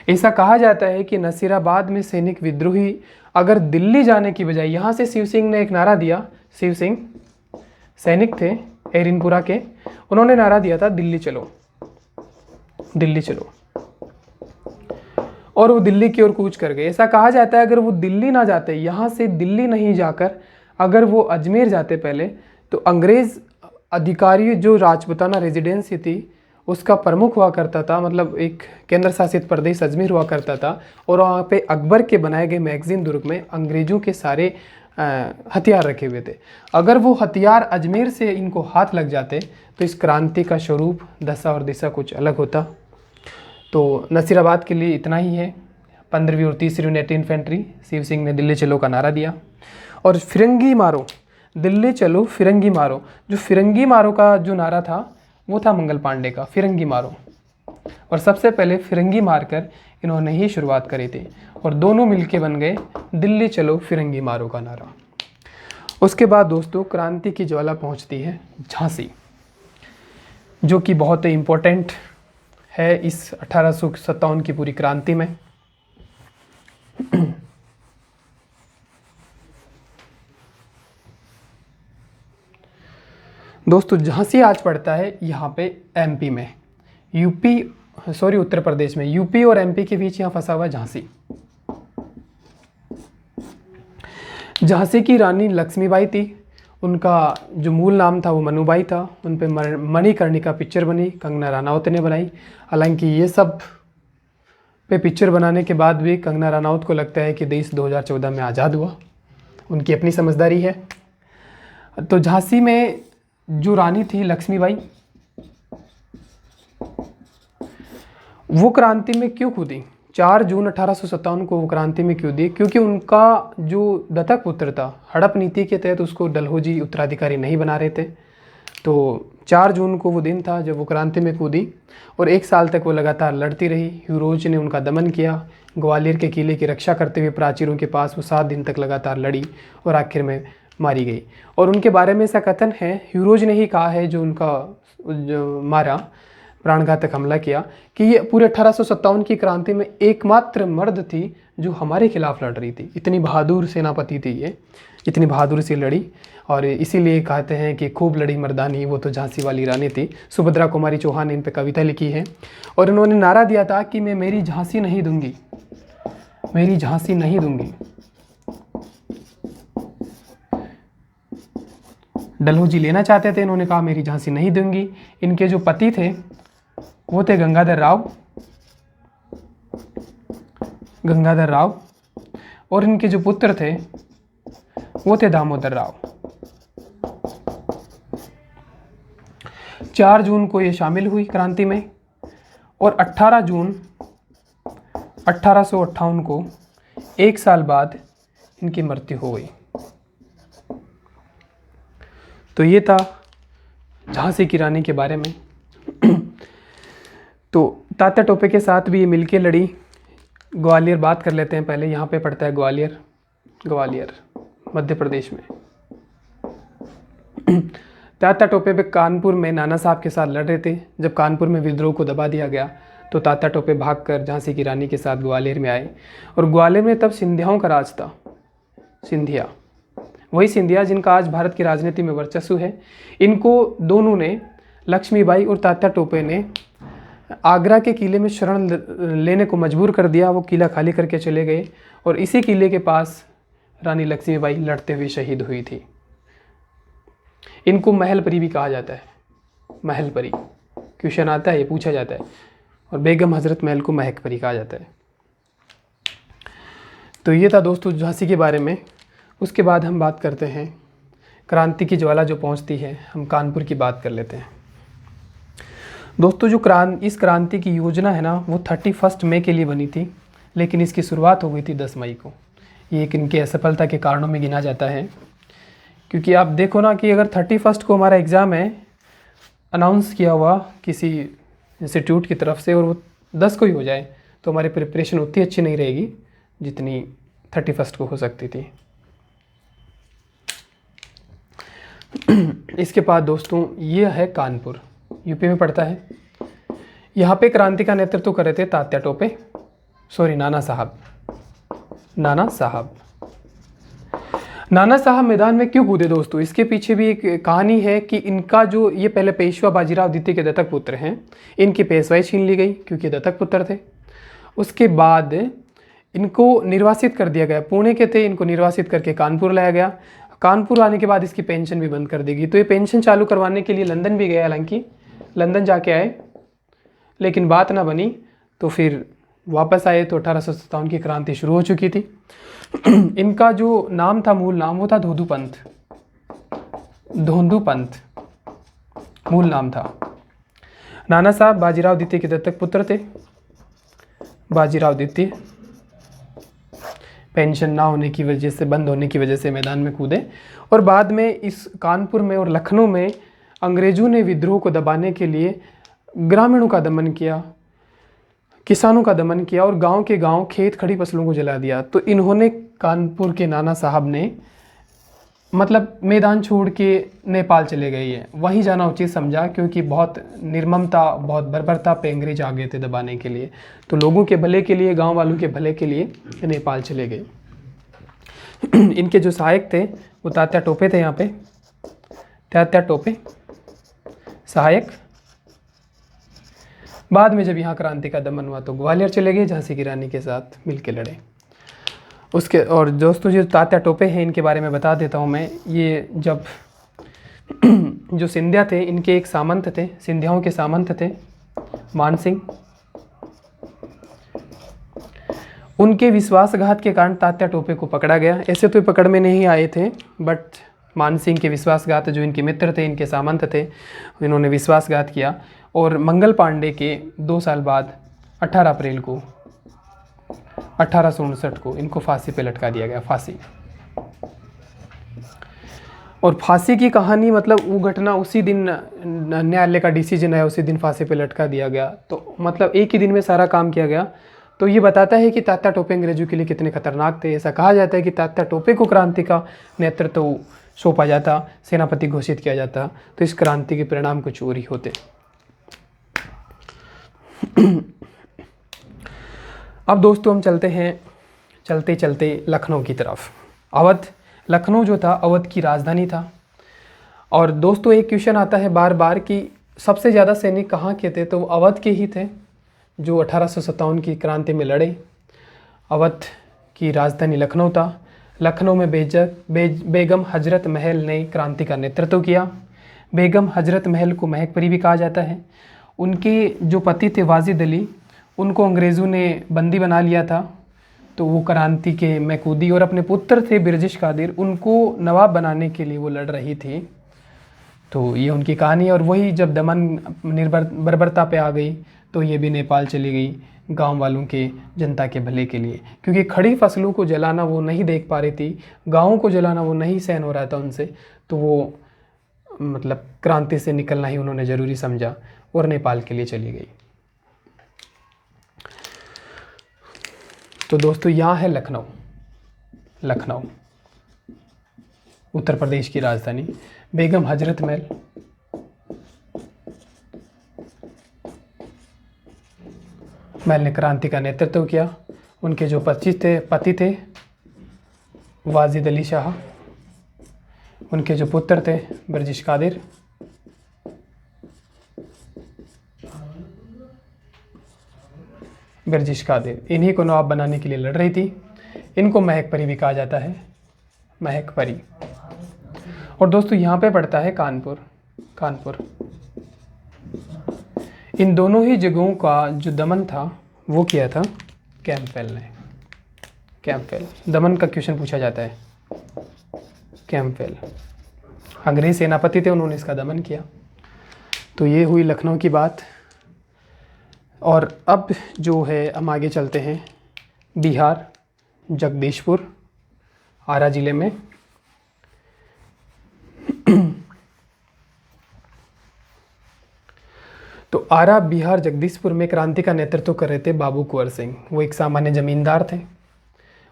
ऐसा कहा जाता है कि नसीराबाद में सैनिक विद्रोही अगर दिल्ली जाने की बजाय, यहाँ से शिव सिंह ने एक नारा दिया, शिव सिंह सैनिक थे एरिनपुरा के, उन्होंने नारा दिया था दिल्ली चलो, और वो दिल्ली की ओर कूच कर गए। ऐसा कहा जाता है अगर वो दिल्ली ना जाते, यहाँ से दिल्ली नहीं जाकर अगर वो अजमेर जाते पहले, तो अंग्रेज़ अधिकारी जो राजपूताना रेजिडेंसी थी उसका प्रमुख हुआ करता था, मतलब एक केंद्र शासित प्रदेश अजमेर हुआ करता था। और वहाँ पे अकबर के बनाए गए मैगजीन दुर्ग में अंग्रेज़ों के सारे हथियार रखे हुए थे। अगर वो हथियार अजमेर से इनको हाथ लग जाते तो इस क्रांति का स्वरूप, दशा और दिशा कुछ अलग होता। तो नसीराबाद के लिए इतना ही है। 15वीं और 30वीं नेटिव इन्फेंट्री, शिव सिंह ने दिल्ली चलो का नारा दिया। और फिरंगी मारो, दिल्ली चलो फिरंगी मारो, जो फिरंगी मारो का जो नारा था वो था मंगल पांडे का, फिरंगी मारो। और सबसे पहले फिरंगी मारकर इन्होंने ही शुरुआत करी थी और दोनों मिलके बन गए दिल्ली चलो फिरंगी मारो का नारा। उसके बाद दोस्तों क्रांति की ज्वाला पहुंचती है झांसी, जो कि बहुत ही इम्पोर्टेंट है इस 1857 की पूरी क्रांति में। दोस्तों झांसी आज पड़ता है यहाँ पे एमपी में, उत्तर प्रदेश में, यूपी और एमपी के बीच यहाँ फंसा हुआ है झांसी। झांसी की रानी लक्ष्मीबाई थी, उनका जो मूल नाम था वो मनुबाई था। उन पे मणिकर्णिका पिक्चर बनी, कंगना रनौत ने बनाई। हालांकि ये सब पे पिक्चर बनाने के बाद भी कंगना रनौत को लगता है कि देश 2014 में आज़ाद हुआ, उनकी अपनी समझदारी है। तो झांसी में जो रानी थी लक्ष्मीबाई, वो क्रांति में क्यों कूदी? 4 जून 1857 को वो क्रांति में क्यों दी? क्योंकि उनका जो दत्तक पुत्र था, हड़प नीति के तहत उसको डलहौजी उत्तराधिकारी नहीं बना रहे थे। तो 4 जून को वो दिन था जब वो क्रांति में कूदी और 1 साल तक वो लगातार लड़ती रही। ह्यूरोज ने उनका दमन किया। ग्वालियर के किले की रक्षा करते हुए प्राचीरों के पास वो 7 दिन तक लगातार लड़ी और आखिर में मारी गई। और उनके बारे में ऐसा कथन है, ह्यूरोज ने ही कहा है, जो उनका जो मारा प्राणघातक हमला किया, कि ये पूरे 1857 की क्रांति में एकमात्र मर्द थी जो हमारे खिलाफ लड़ रही थी। इतनी बहादुर सेनापति थी ये, इतनी बहादुर से लड़ी। और इसीलिए कहते हैं कि खूब लड़ी मर्दानी, वो तो झांसी वाली रानी थी। सुभद्रा कुमारी चौहान ने इन पर कविता लिखी है और इन्होंने नारा दिया था कि मैं मेरी झांसी नहीं दूंगी, मेरी झांसी नहीं दूंगी। डलहौजी लेना चाहते थे, इन्होंने कहा मेरी झांसी नहीं दूंगी। इनके जो पति थे वो थे गंगाधर राव और इनके जो पुत्र थे वो थे दामोदर राव। 4 जून को ये शामिल हुई क्रांति में और 18 जून 1858 को, एक साल बाद इनकी मृत्यु हो गई। तो ये था झांसी की रानी के बारे में। तो तात्या टोपे के साथ भी ये मिलके लड़ी। ग्वालियर बात कर लेते हैं पहले। यहाँ पे पड़ता है ग्वालियर, ग्वालियर मध्य प्रदेश में। तात्या टोपे पे कानपुर में नाना साहब के साथ लड़ रहे थे। जब कानपुर में विद्रोह को दबा दिया गया तो तात्या टोपे भागकर झांसी की रानी के साथ ग्वालियर में आए। और ग्वालियर में तब सिंधियाओं का राज था। सिंधिया, वही सिंधिया जिनका आज भारत की राजनीति में वर्चस्व है। इनको दोनों ने, लक्ष्मीबाई और तात्या टोपे ने, आगरा के किले में शरण लेने को मजबूर कर दिया। वो किला खाली करके चले गए और इसी किले के पास रानी लक्ष्मीबाई लड़ते हुए शहीद हुई थी। इनको महल परी भी कहा जाता है। महल परी क्वेश्चन आता है, ये पूछा जाता है। और बेगम हजरत महल को महक परी कहा जाता है। तो ये था दोस्तों झांसी के बारे में। उसके बाद हम बात करते हैं क्रांति की ज्वाला जो पहुंचती है, हम कानपुर की बात कर लेते हैं। दोस्तों जो इस क्रांति की योजना है ना, वो 31 मई के लिए बनी थी, लेकिन इसकी शुरुआत हो गई थी 10 मई को। ये एक इनके असफलता के कारणों में गिना जाता है। क्योंकि आप देखो ना कि अगर 31 को हमारा एग्ज़ाम है, अनाउंस किया हुआ किसी इंस्टीट्यूट की तरफ से, और वो 10 को ही हो जाए, तो हमारी प्रिपरेशन उतनी अच्छी नहीं रहेगी जितनी 31 को हो सकती थी। इसके बाद दोस्तों ये है कानपुर, यूपी में पड़ता है। यहाँ पे क्रांति का नेतृत्व कर रहे थे तात्या टोपे, नाना साहब। नाना साहब मैदान में क्यों कूदे दोस्तों? इसके पीछे भी एक कहानी है कि इनका जो ये पहले पेशवा बाजीराव द्वितीय के दत्तक पुत्र हैं, इनकी पेशवाई छीन ली गई क्योंकि दत्तक पुत्र थे। उसके बाद इनको निर्वासित कर दिया गया, पुणे के थे, इनको निर्वासित करके कानपुर लाया गया। कानपुर आने के बाद इसकी पेंशन भी बंद कर दी गई। तो ये पेंशन चालू करवाने के लिए लंदन भी गए, हालांकि लंदन जाके आए, लेकिन बात ना बनी। तो फिर वापस आए तो 1857 की क्रांति शुरू हो चुकी थी। इनका जो नाम था, मूल नाम, वो था धोंधू पंत। धोंधू पंत मूल नाम था। नाना साहब बाजीराव द्वितीय के दत्तक पुत्र थे। बाजीराव द्वितीय पेंशन ना होने की वजह से, बंद होने की वजह से मैदान में कूदे। और बाद में इस कानपुर में और लखनऊ में अंग्रेज़ों ने विद्रोह को दबाने के लिए ग्रामीणों का दमन किया, किसानों का दमन किया, और गांव के गांव खेत खड़ी फसलों को जला दिया। तो इन्होंने, कानपुर के नाना साहब ने, मतलब मैदान छोड़ के नेपाल चले गए हैं, वहीं जाना उचित समझा, क्योंकि बहुत निर्ममता, बहुत बर्बरता पे अंग्रेज आ गए थे दबाने के लिए। तो लोगों के भले के लिए, गांव वालों के भले के लिए नेपाल चले गए। इनके जो सहायक थे वो तात्या टोपे थे। यहाँ पे तात्या टोपे सहायक। बाद में जब यहाँ क्रांति का दमन हुआ तो ग्वालियर चले गए, झांसी की रानी के साथ मिलके लड़े। उसके, और दोस्तों जो तात्या टोपे हैं, इनके बारे में बता देता हूँ मैं। ये जब जो सिंधिया थे, इनके एक सामंत थे, सिंधियाओं के सामंत थे मान सिंह। उनके विश्वासघात के कारण तात्या टोपे को पकड़ा गया। ऐसे तो पकड़ में नहीं आए थे, बट मान सिंह के विश्वासघात, जो इनके मित्र थे, इनके सामंत थे, इन्होंने विश्वासघात किया। और मंगल पांडे के 2 साल बाद 18 अप्रैल को 1859 को इनको फांसी पे लटका दिया गया, फांसी। और फांसी की कहानी, मतलब वो घटना उसी दिन न्यायालय का डिसीजन है, उसी दिन फांसी पे लटका दिया गया। तो मतलब एक ही दिन में सारा काम किया गया। तो ये बताता है कि तात्या टोपे अंग्रेजों के लिए कितने खतरनाक थे। ऐसा कहा जाता है कि तात्या टोपे को क्रांति का नेतृत्व सौंपा जाता, सेनापति घोषित किया जाता, तो इस क्रांति के परिणाम कुछ और ही होते। अब दोस्तों हम चलते हैं, चलते चलते लखनऊ की तरफ। अवध, लखनऊ जो था अवध की राजधानी था। और दोस्तों एक क्वेश्चन आता है बार बार कि सबसे ज़्यादा सैनिक कहाँ के थे, तो वो अवध के ही थे जो 1857 की क्रांति में लड़े। अवध की राजधानी लखनऊ था। लखनऊ में बेगम हजरत महल ने क्रांति का नेतृत्व किया। बेगम हजरत महल को महक परी भी कहा जाता है। उनके जो पति थे वाजिद अली, उनको अंग्रेज़ों ने बंदी बना लिया था, तो वो क्रांति के में कूदी। और अपने पुत्र थे बिरजिश कादिर, उनको नवाब बनाने के लिए वो लड़ रही थी। तो ये उनकी कहानी है। और वही जब दमन बर्बरता पे आ गई तो ये भी नेपाल चली गई गांव वालों के, जनता के भले के लिए, क्योंकि खड़ी फसलों को जलाना वो नहीं देख पा रही थी, गाँव को जलाना वो नहीं सहन हो रहा था उनसे, तो वो मतलब क्रांति से निकलना ही उन्होंने ज़रूरी समझा और नेपाल के लिए चली गई। तो दोस्तों यहाँ है लखनऊ। लखनऊ उत्तर प्रदेश की राजधानी। बेगम हजरत महल, महल ने क्रांति का नेतृत्व किया। उनके जो पति थे वाजिद अली शाह, उनके जो पुत्र थे बर्जिश कादिर, इन्हीं को नवाब बनाने के लिए लड़ रही थी। इनको महक परी भी कहा जाता है, महक परी। और दोस्तों यहाँ पे पड़ता है कानपुर। इन दोनों ही जगहों का जो दमन था वो किया था कैंपबेल ने। कैंपबेल, दमन का क्वेश्चन पूछा जाता है। कैंपबेल अंग्रेज सेनापति थे, उन्होंने इसका दमन किया। तो ये हुई लखनऊ की बात। और अब जो है हम आगे चलते हैं बिहार, जगदीशपुर, आरा ज़िले में। तो आरा, बिहार, जगदीशपुर में क्रांति का नेतृत्व कर रहे थे बाबू कुंवर सिंह। वो एक सामान्य ज़मींदार थे,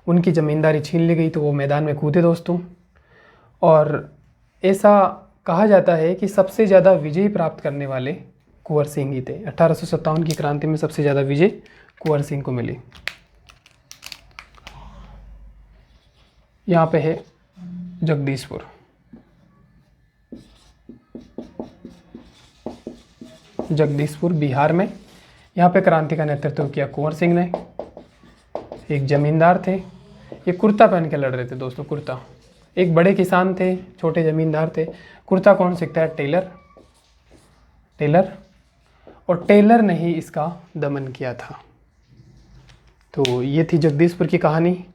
उनकी ज़मींदारी छीन ली गई तो वो मैदान में कूदे दोस्तों। और ऐसा कहा जाता है कि सबसे ज़्यादा विजय प्राप्त करने वाले कुंवर सिंह ही थे। 1857 की क्रांति में सबसे ज़्यादा विजय कुंवर सिंह को मिली। यहाँ पे है जगदीशपुर। जगदीशपुर बिहार में। यहाँ पे क्रांति का नेतृत्व किया कुंवर सिंह ने। एक जमींदार थे, ये कुर्ता पहन के लड़ रहे थे दोस्तों, कुर्ता। एक बड़े किसान थे, छोटे जमींदार थे। कुर्ता कौन सीखता है? टेलर। और टेलर ने ही इसका दमन किया था। तो ये थी जगदीशपुर की कहानी।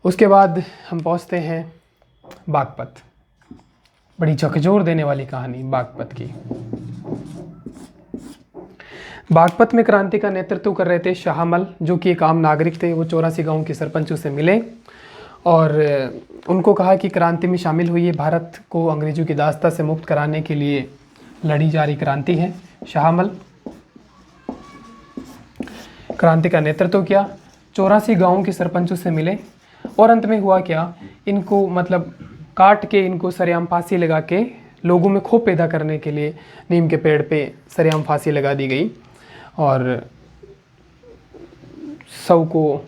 उसके बाद हम पहुँचते हैं बागपत। बड़ी झकझोर देने वाली कहानी बागपत की। बागपत में क्रांति का नेतृत्व कर रहे थे शाहमल, जो कि एक आम नागरिक थे। वो 84 गांव के सरपंचों से मिले और उनको कहा कि क्रांति में शामिल हुई है, भारत को अंग्रेजों की दास्ता से मुक्त कराने के लिए लड़ी जा रही क्रांति है। शाहमल क्रांति का नेतृत्व किया, 84 गांवों के सरपंचों से मिले और अंत में हुआ क्या, इनको मतलब काट के इनको सरेआम फांसी लगा के लोगों में क्षोभ पैदा करने के लिए नीम के पेड़ पे सरेआम फांसी लगा दी गई और सब को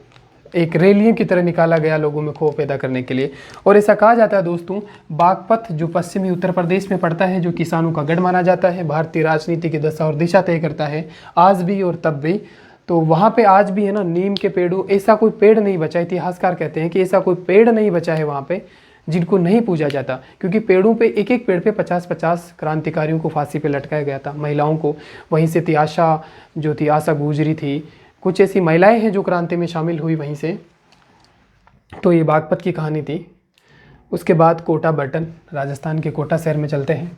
एक रैलियों की तरह निकाला गया लोगों में क्षोभ पैदा करने के लिए। और ऐसा कहा जाता है दोस्तों, बागपत जो पश्चिमी उत्तर प्रदेश में पड़ता है, जो किसानों का गढ़ माना जाता है, भारतीय राजनीति की दशा और दिशा तय करता है आज भी और तब भी। तो वहाँ पे आज भी है ना, नीम के पेड़ों, ऐसा कोई पेड़ नहीं बचा। इतिहासकार कहते हैं कि ऐसा कोई पेड़ नहीं बचा है वहाँ पे जिनको नहीं पूजा जाता, क्योंकि पेड़ों पे एक एक पेड़ पे 50-50 क्रांतिकारियों को फांसी पे लटकाया गया था, महिलाओं को। वहीं से आशा जो थी, आशा गुजरी थी, कुछ ऐसी महिलाएं हैं जो क्रांति में शामिल हुई वहीं से। तो ये बागपत की कहानी थी। उसके बाद कोटा बटन, राजस्थान के कोटा शहर में चलते हैं।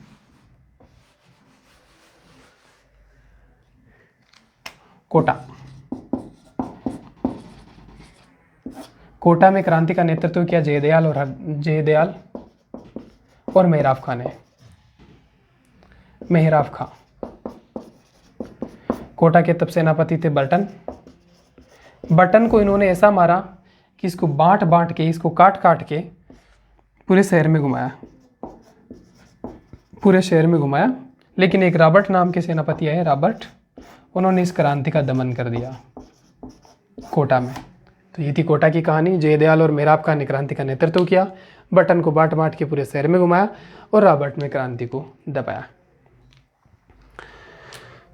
कोटा में क्रांति का नेतृत्व किया जयदयाल और मेहराब खां ने। मेहराब खां कोटा के तब सेनापति थे बटन को इन्होंने ऐसा मारा कि इसको बांट के, इसको काट के पूरे शहर में घुमाया। लेकिन एक रॉबर्ट नाम के सेनापति आए, रॉबर्ट, उन्होंने इस क्रांति का दमन कर दिया कोटा में। तो ये थी कोटा की कहानी। जयदयाल और मेहराब खां ने क्रांति का नेतृत्व किया, बटन को बांट के पूरे शहर में घुमाया और रॉबर्ट ने क्रांति को दबाया।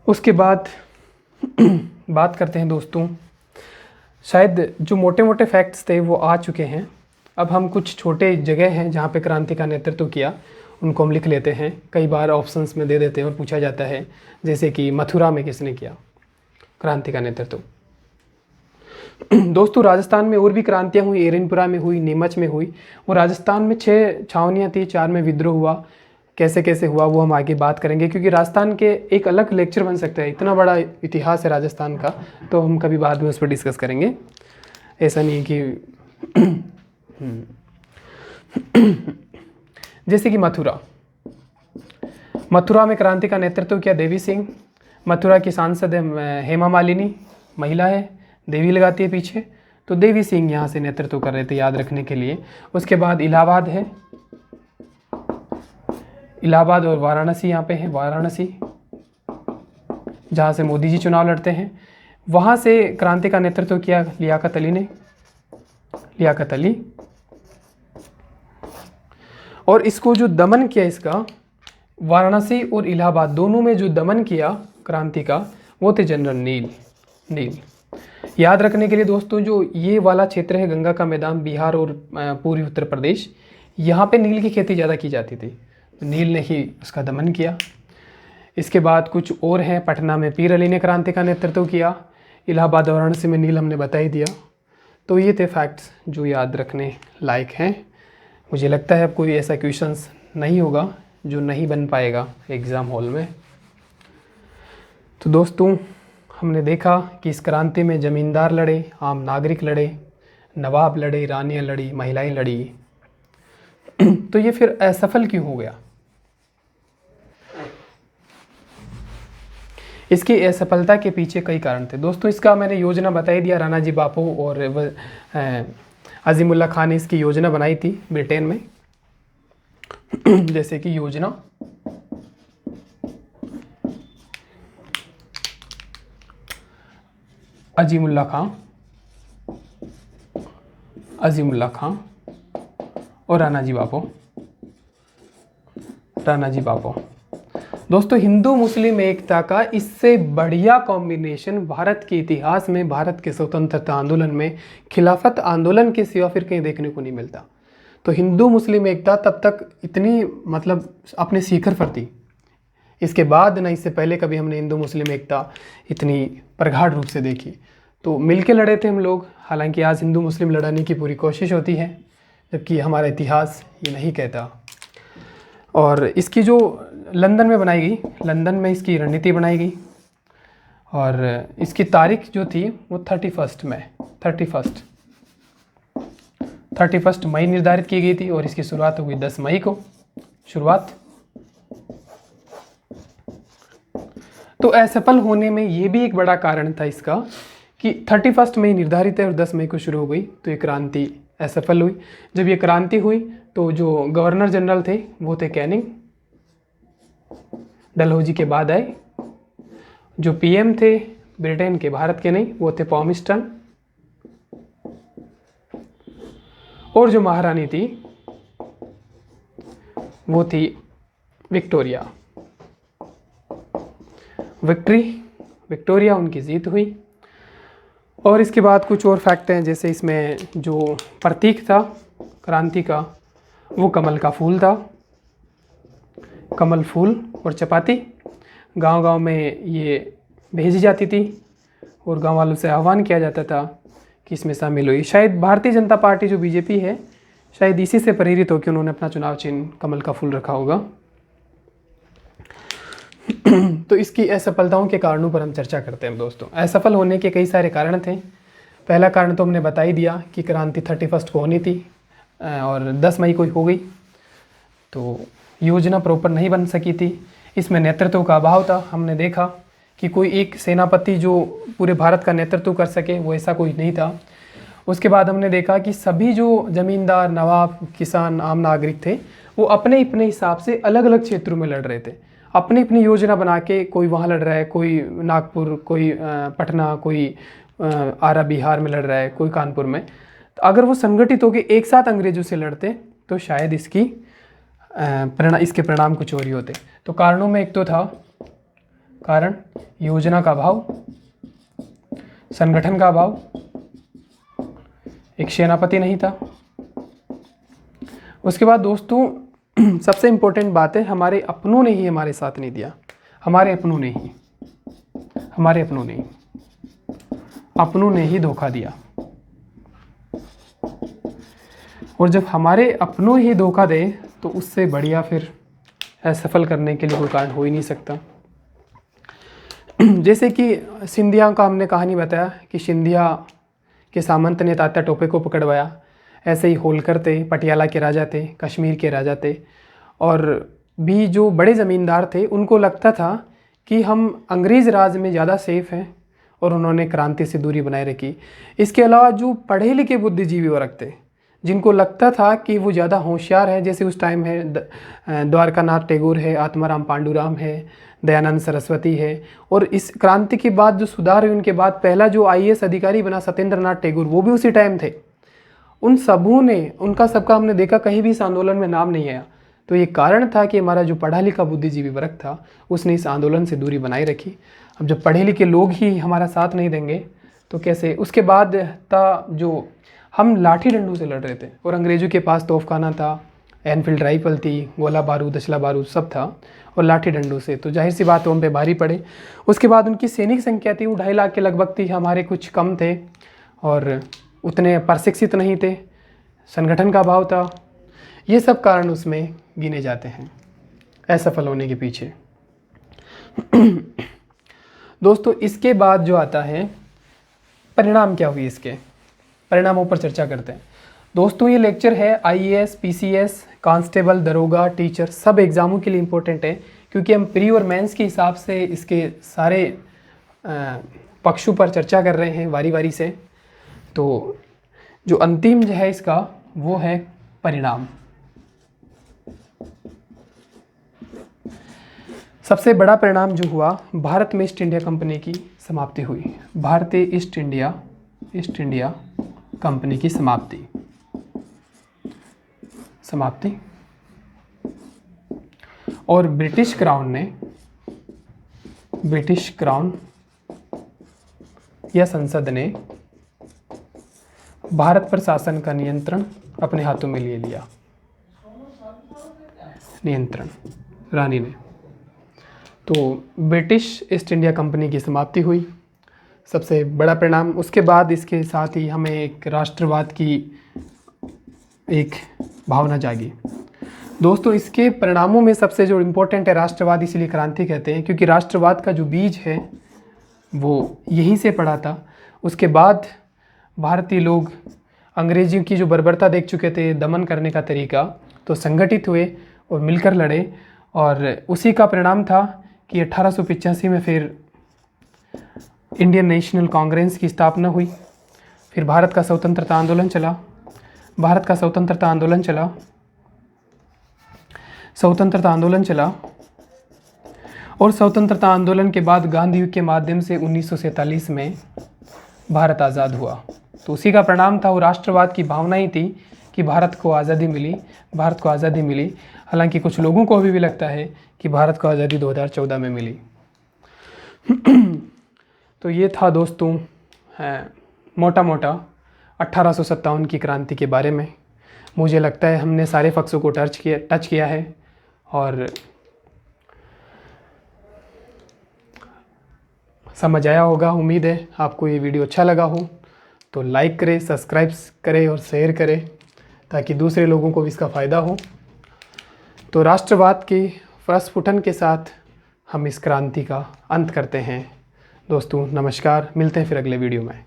उसके बाद बात करते हैं दोस्तों, शायद जो मोटे मोटे फैक्ट्स थे वो आ चुके हैं। अब हम कुछ छोटे जगह हैं जहाँ पे क्रांति का नेतृत्व किया, उनको हम लिख लेते हैं। कई बार ऑप्शंस में दे देते हैं और पूछा जाता है, जैसे कि मथुरा में किसने किया क्रांति का नेतृत्व। दोस्तों राजस्थान में और भी क्रांतियाँ हुई, एरनपुरा में हुई, नीमच में हुई। वो राजस्थान में 6 छावनियाँ थी, 4 में विद्रोह हुआ। कैसे कैसे हुआ वो हम आगे बात करेंगे, क्योंकि राजस्थान के एक अलग लेक्चर बन सकता है, इतना बड़ा इतिहास है राजस्थान का, तो हम कभी बाद में उस पर डिस्कस करेंगे। ऐसा नहीं कि जैसे कि मथुरा में क्रांति का नेतृत्व किया देवी सिंह। मथुरा की सांसद है हेमा मालिनी, महिला है, देवी लगाती है पीछे, तो देवी सिंह यहाँ से नेतृत्व कर रहे थे, याद रखने के लिए। उसके बाद इलाहाबाद है, इलाहाबाद और वाराणसी यहाँ पे है, वाराणसी जहाँ से मोदी जी चुनाव लड़ते हैं, वहाँ से क्रांति का नेतृत्व किया लियाकत अली ने, लियाकत अली। और इसको जो दमन किया, इसका वाराणसी और इलाहाबाद दोनों में जो दमन किया क्रांति का, वो थे जनरल नील। याद रखने के लिए दोस्तों, जो ये वाला क्षेत्र है गंगा का मैदान, बिहार और पूर्वी उत्तर प्रदेश, यहाँ पे नील की खेती ज़्यादा की जाती थी, तो नील ने ही उसका दमन किया। इसके बाद कुछ और हैं, पटना में पीर अली ने क्रांति का नेतृत्व किया, इलाहाबाद और वाराणसी में नील हमने बता ही दिया। तो ये थे फैक्ट्स जो याद रखने लायक हैं। मुझे लगता है अब कोई ऐसा क्वेश्चंस नहीं होगा जो नहीं बन पाएगा एग्ज़ाम हॉल में। तो दोस्तों, हमने देखा कि इस क्रांति में ज़मींदार लड़े, आम नागरिक लड़े, नवाब लड़े, रानियाँ लड़ी, महिलाएं लड़ी। तो ये फिर असफल क्यों हो गया? इसकी असफलता के पीछे कई कारण थे दोस्तों। इसका मैंने योजना बता ही दिया, राणा जी बापू और अजीमुल्ला खान ने इसकी योजना बनाई थी ब्रिटेन में। जैसे कि योजना अजीमुल्ला खां और राणा जी बापू। दोस्तों, हिंदू मुस्लिम एकता का इससे बढ़िया कॉम्बिनेशन भारत के इतिहास में, भारत के स्वतंत्रता आंदोलन में, खिलाफत आंदोलन के सिवा फिर कहीं देखने को नहीं मिलता। तो हिंदू मुस्लिम एकता तब तक इतनी मतलब अपने शिखर पर थी, इसके बाद ना इससे पहले कभी हमने हिंदू मुस्लिम एकता इतनी प्रगाढ़ रूप से देखी। तो मिलके लड़े थे हम लोग। हालांकि आज हिंदू मुस्लिम लड़ाने की पूरी कोशिश होती है, जबकि हमारा इतिहास ये नहीं कहता। और इसकी जो लंदन में बनाई गई, लंदन में इसकी रणनीति बनाई गई, और इसकी तारीख जो थी वो 31 मई निर्धारित की गई थी, और इसकी शुरुआत हुई 10 मई को शुरुआत। तो असफल होने में ये भी एक बड़ा कारण था इसका कि 31 मई निर्धारित है और 10 मई को शुरू हो गई, तो ये क्रांति असफल हुई। जब ये क्रांति हुई तो जो गवर्नर जनरल थे वो थे कैनिंग, डलहौजी के बाद आए। जो पीएम थे ब्रिटेन के, भारत के नहीं, वो थे पॉमिस्टन। और जो महारानी थी वो थी विक्टोरिया, उनकी जीत हुई। और इसके बाद कुछ और फैक्ट हैं, जैसे इसमें जो प्रतीक था क्रांति का वो कमल का फूल था, कमल फूल और चपाती गांव-गांव में ये भेजी जाती थी, और गांव वालों से आह्वान किया जाता था कि इसमें शामिल हुई। शायद भारतीय जनता पार्टी जो बीजेपी है, शायद इसी से प्रेरित हो कि उन्होंने अपना चुनाव चिन्ह कमल का फूल रखा होगा। तो इसकी असफलताओं के कारणों पर हम चर्चा करते हैं दोस्तों। असफल होने के कई सारे कारण थे। पहला कारण तो हमने बता ही दिया कि क्रांति 31 को होनी थी और 10 मई को हो गई, तो योजना प्रॉपर नहीं बन सकी थी। इसमें नेतृत्व का अभाव था। हमने देखा कि कोई एक सेनापति जो पूरे भारत का नेतृत्व कर सके, वो ऐसा कोई नहीं था। उसके बाद हमने देखा कि सभी जो जमींदार, नवाब, किसान, आम नागरिक थे, वो अपने अपने हिसाब से अलग अलग क्षेत्रों में लड़ रहे थे। अपनी अपनी योजना बना के कोई वहाँ लड़ रहा है, कोई नागपुर, कोई पटना, कोई आरा बिहार में लड़ रहा है, कोई कानपुर में। तो अगर वो संगठित होकर एक साथ अंग्रेजों से लड़ते तो शायद इसके परिणाम कुछ और ही होते। तो कारणों में एक तो था कारण योजना का अभाव, संगठन का अभाव, एक सेनापति नहीं था। उसके बाद दोस्तों सबसे इम्पोर्टेंट बात है, हमारे अपनों ने ही हमारे साथ नहीं दिया। हमारे अपनों ने ही धोखा दिया। और जब हमारे अपनों ही धोखा दे तो उससे बढ़िया फिर असफल करने के लिए कोई कारण हो ही नहीं सकता। जैसे कि सिंधिया का हमने कहानी बताया कि सिंधिया के सामंत ने तात्या टोपे को पकड़वाया, ऐसे ही होलकर थे, पटियाला के राजा थे, कश्मीर के राजा थे, और भी जो बड़े ज़मींदार थे उनको लगता था कि हम अंग्रेज़ राज में ज़्यादा सेफ़ हैं, और उन्होंने क्रांति से दूरी बनाए रखी। इसके अलावा जो पढ़े लिखे बुद्धिजीवी वर्ग थे, जिनको लगता था कि वो ज़्यादा होशियार है, जैसे उस टाइम है द्वारकानाथ टैगोर है, आत्माराम पांडुराम है, दयानंद सरस्वती है, और इस क्रांति के बाद जो सुधार हुए उनके बाद पहला जो IAS अधिकारी बना सत्येंद्र नाथ टैगोर, वो भी उसी टाइम थे। उन सबों ने, उनका सबका हमने देखा कहीं भी इस आंदोलन में नाम नहीं आया। तो ये कारण था कि हमारा जो पढ़ा लिखा बुद्धिजीवी वर्ग था उसने इस आंदोलन से दूरी बनाए रखी। अब जब पढ़े लिखे लोग ही हमारा साथ नहीं देंगे तो कैसे। उसके बाद था जो हम लाठी डंडों से लड़ रहे थे, और अंग्रेज़ों के पास तोफखाना था, एनफील्ड राइफल थी, गोला बारूद, असला बारूद सब था, और लाठी डंडों से तो जाहिर सी बात हम पे भारी पड़े। उसके बाद उनकी सैनिक संख्या थी वो 2.5 लाख के लगभग थी, हमारे कुछ कम थे और उतने प्रशिक्षित नहीं थे, संगठन का अभाव था। ये सब कारण उसमें गिने जाते हैं असफल होने के पीछे। दोस्तों इसके बाद जो आता है परिणाम क्या हुई, इसके परिणामों पर चर्चा करते हैं। दोस्तों ये लेक्चर है IAS, PCS, कांस्टेबल, दरोगा, टीचर सब एग्ज़ामों के लिए इम्पोर्टेंट है, क्योंकि हम प्री और मेंस के हिसाब से इसके सारे पक्षों पर चर्चा कर रहे हैं वारी वारी से। तो जो अंतिम जो है इसका वो है परिणाम। सबसे बड़ा परिणाम जो हुआ, भारत में ईस्ट इंडिया कंपनी की समाप्ति हुई। भारतीय ईस्ट इंडिया कंपनी की समाप्ति और ब्रिटिश क्राउन या संसद ने भारत पर शासन का नियंत्रण अपने हाथों में ले लिया। नियंत्रण रानी ने। तो ब्रिटिश ईस्ट इंडिया कंपनी की समाप्ति हुई, सबसे बड़ा परिणाम। उसके बाद इसके साथ ही हमें एक राष्ट्रवाद की एक भावना जागी। दोस्तों इसके परिणामों में सबसे जो इम्पोर्टेंट है राष्ट्रवाद, इसीलिए क्रांति कहते हैं, क्योंकि राष्ट्रवाद का जो बीज है वो यहीं से पड़ा था। उसके बाद भारतीय लोग अंग्रेज़ियों की जो बर्बरता देख चुके थे, दमन करने का तरीका, तो संगठित हुए और मिलकर लड़े, और उसी का परिणाम था कि 1885 में फिर इंडियन नेशनल कांग्रेस की स्थापना हुई। फिर भारत का स्वतंत्रता आंदोलन चला। और स्वतंत्रता आंदोलन के बाद गांधी युग के माध्यम से 1947 में भारत आज़ाद हुआ। तो उसी का परिणाम था, वो राष्ट्रवाद की भावना ही थी कि भारत को आज़ादी मिली। हालांकि कुछ लोगों को अभी भी लगता है कि भारत को आज़ादी 2014 में मिली। तो ये था दोस्तों मोटा मोटा 1857 की क्रांति के बारे में। मुझे लगता है हमने सारे पक्षों को टच किया है, और समझ आया होगा। उम्मीद है आपको ये वीडियो अच्छा लगा हो, तो लाइक करें, सब्सक्राइब करें और शेयर करें, ताकि दूसरे लोगों को भी इसका फ़ायदा हो। तो राष्ट्रवाद के प्रस्फुटन के साथ हम इस क्रांति का अंत करते हैं। दोस्तों नमस्कार, मिलते हैं फिर अगले वीडियो में।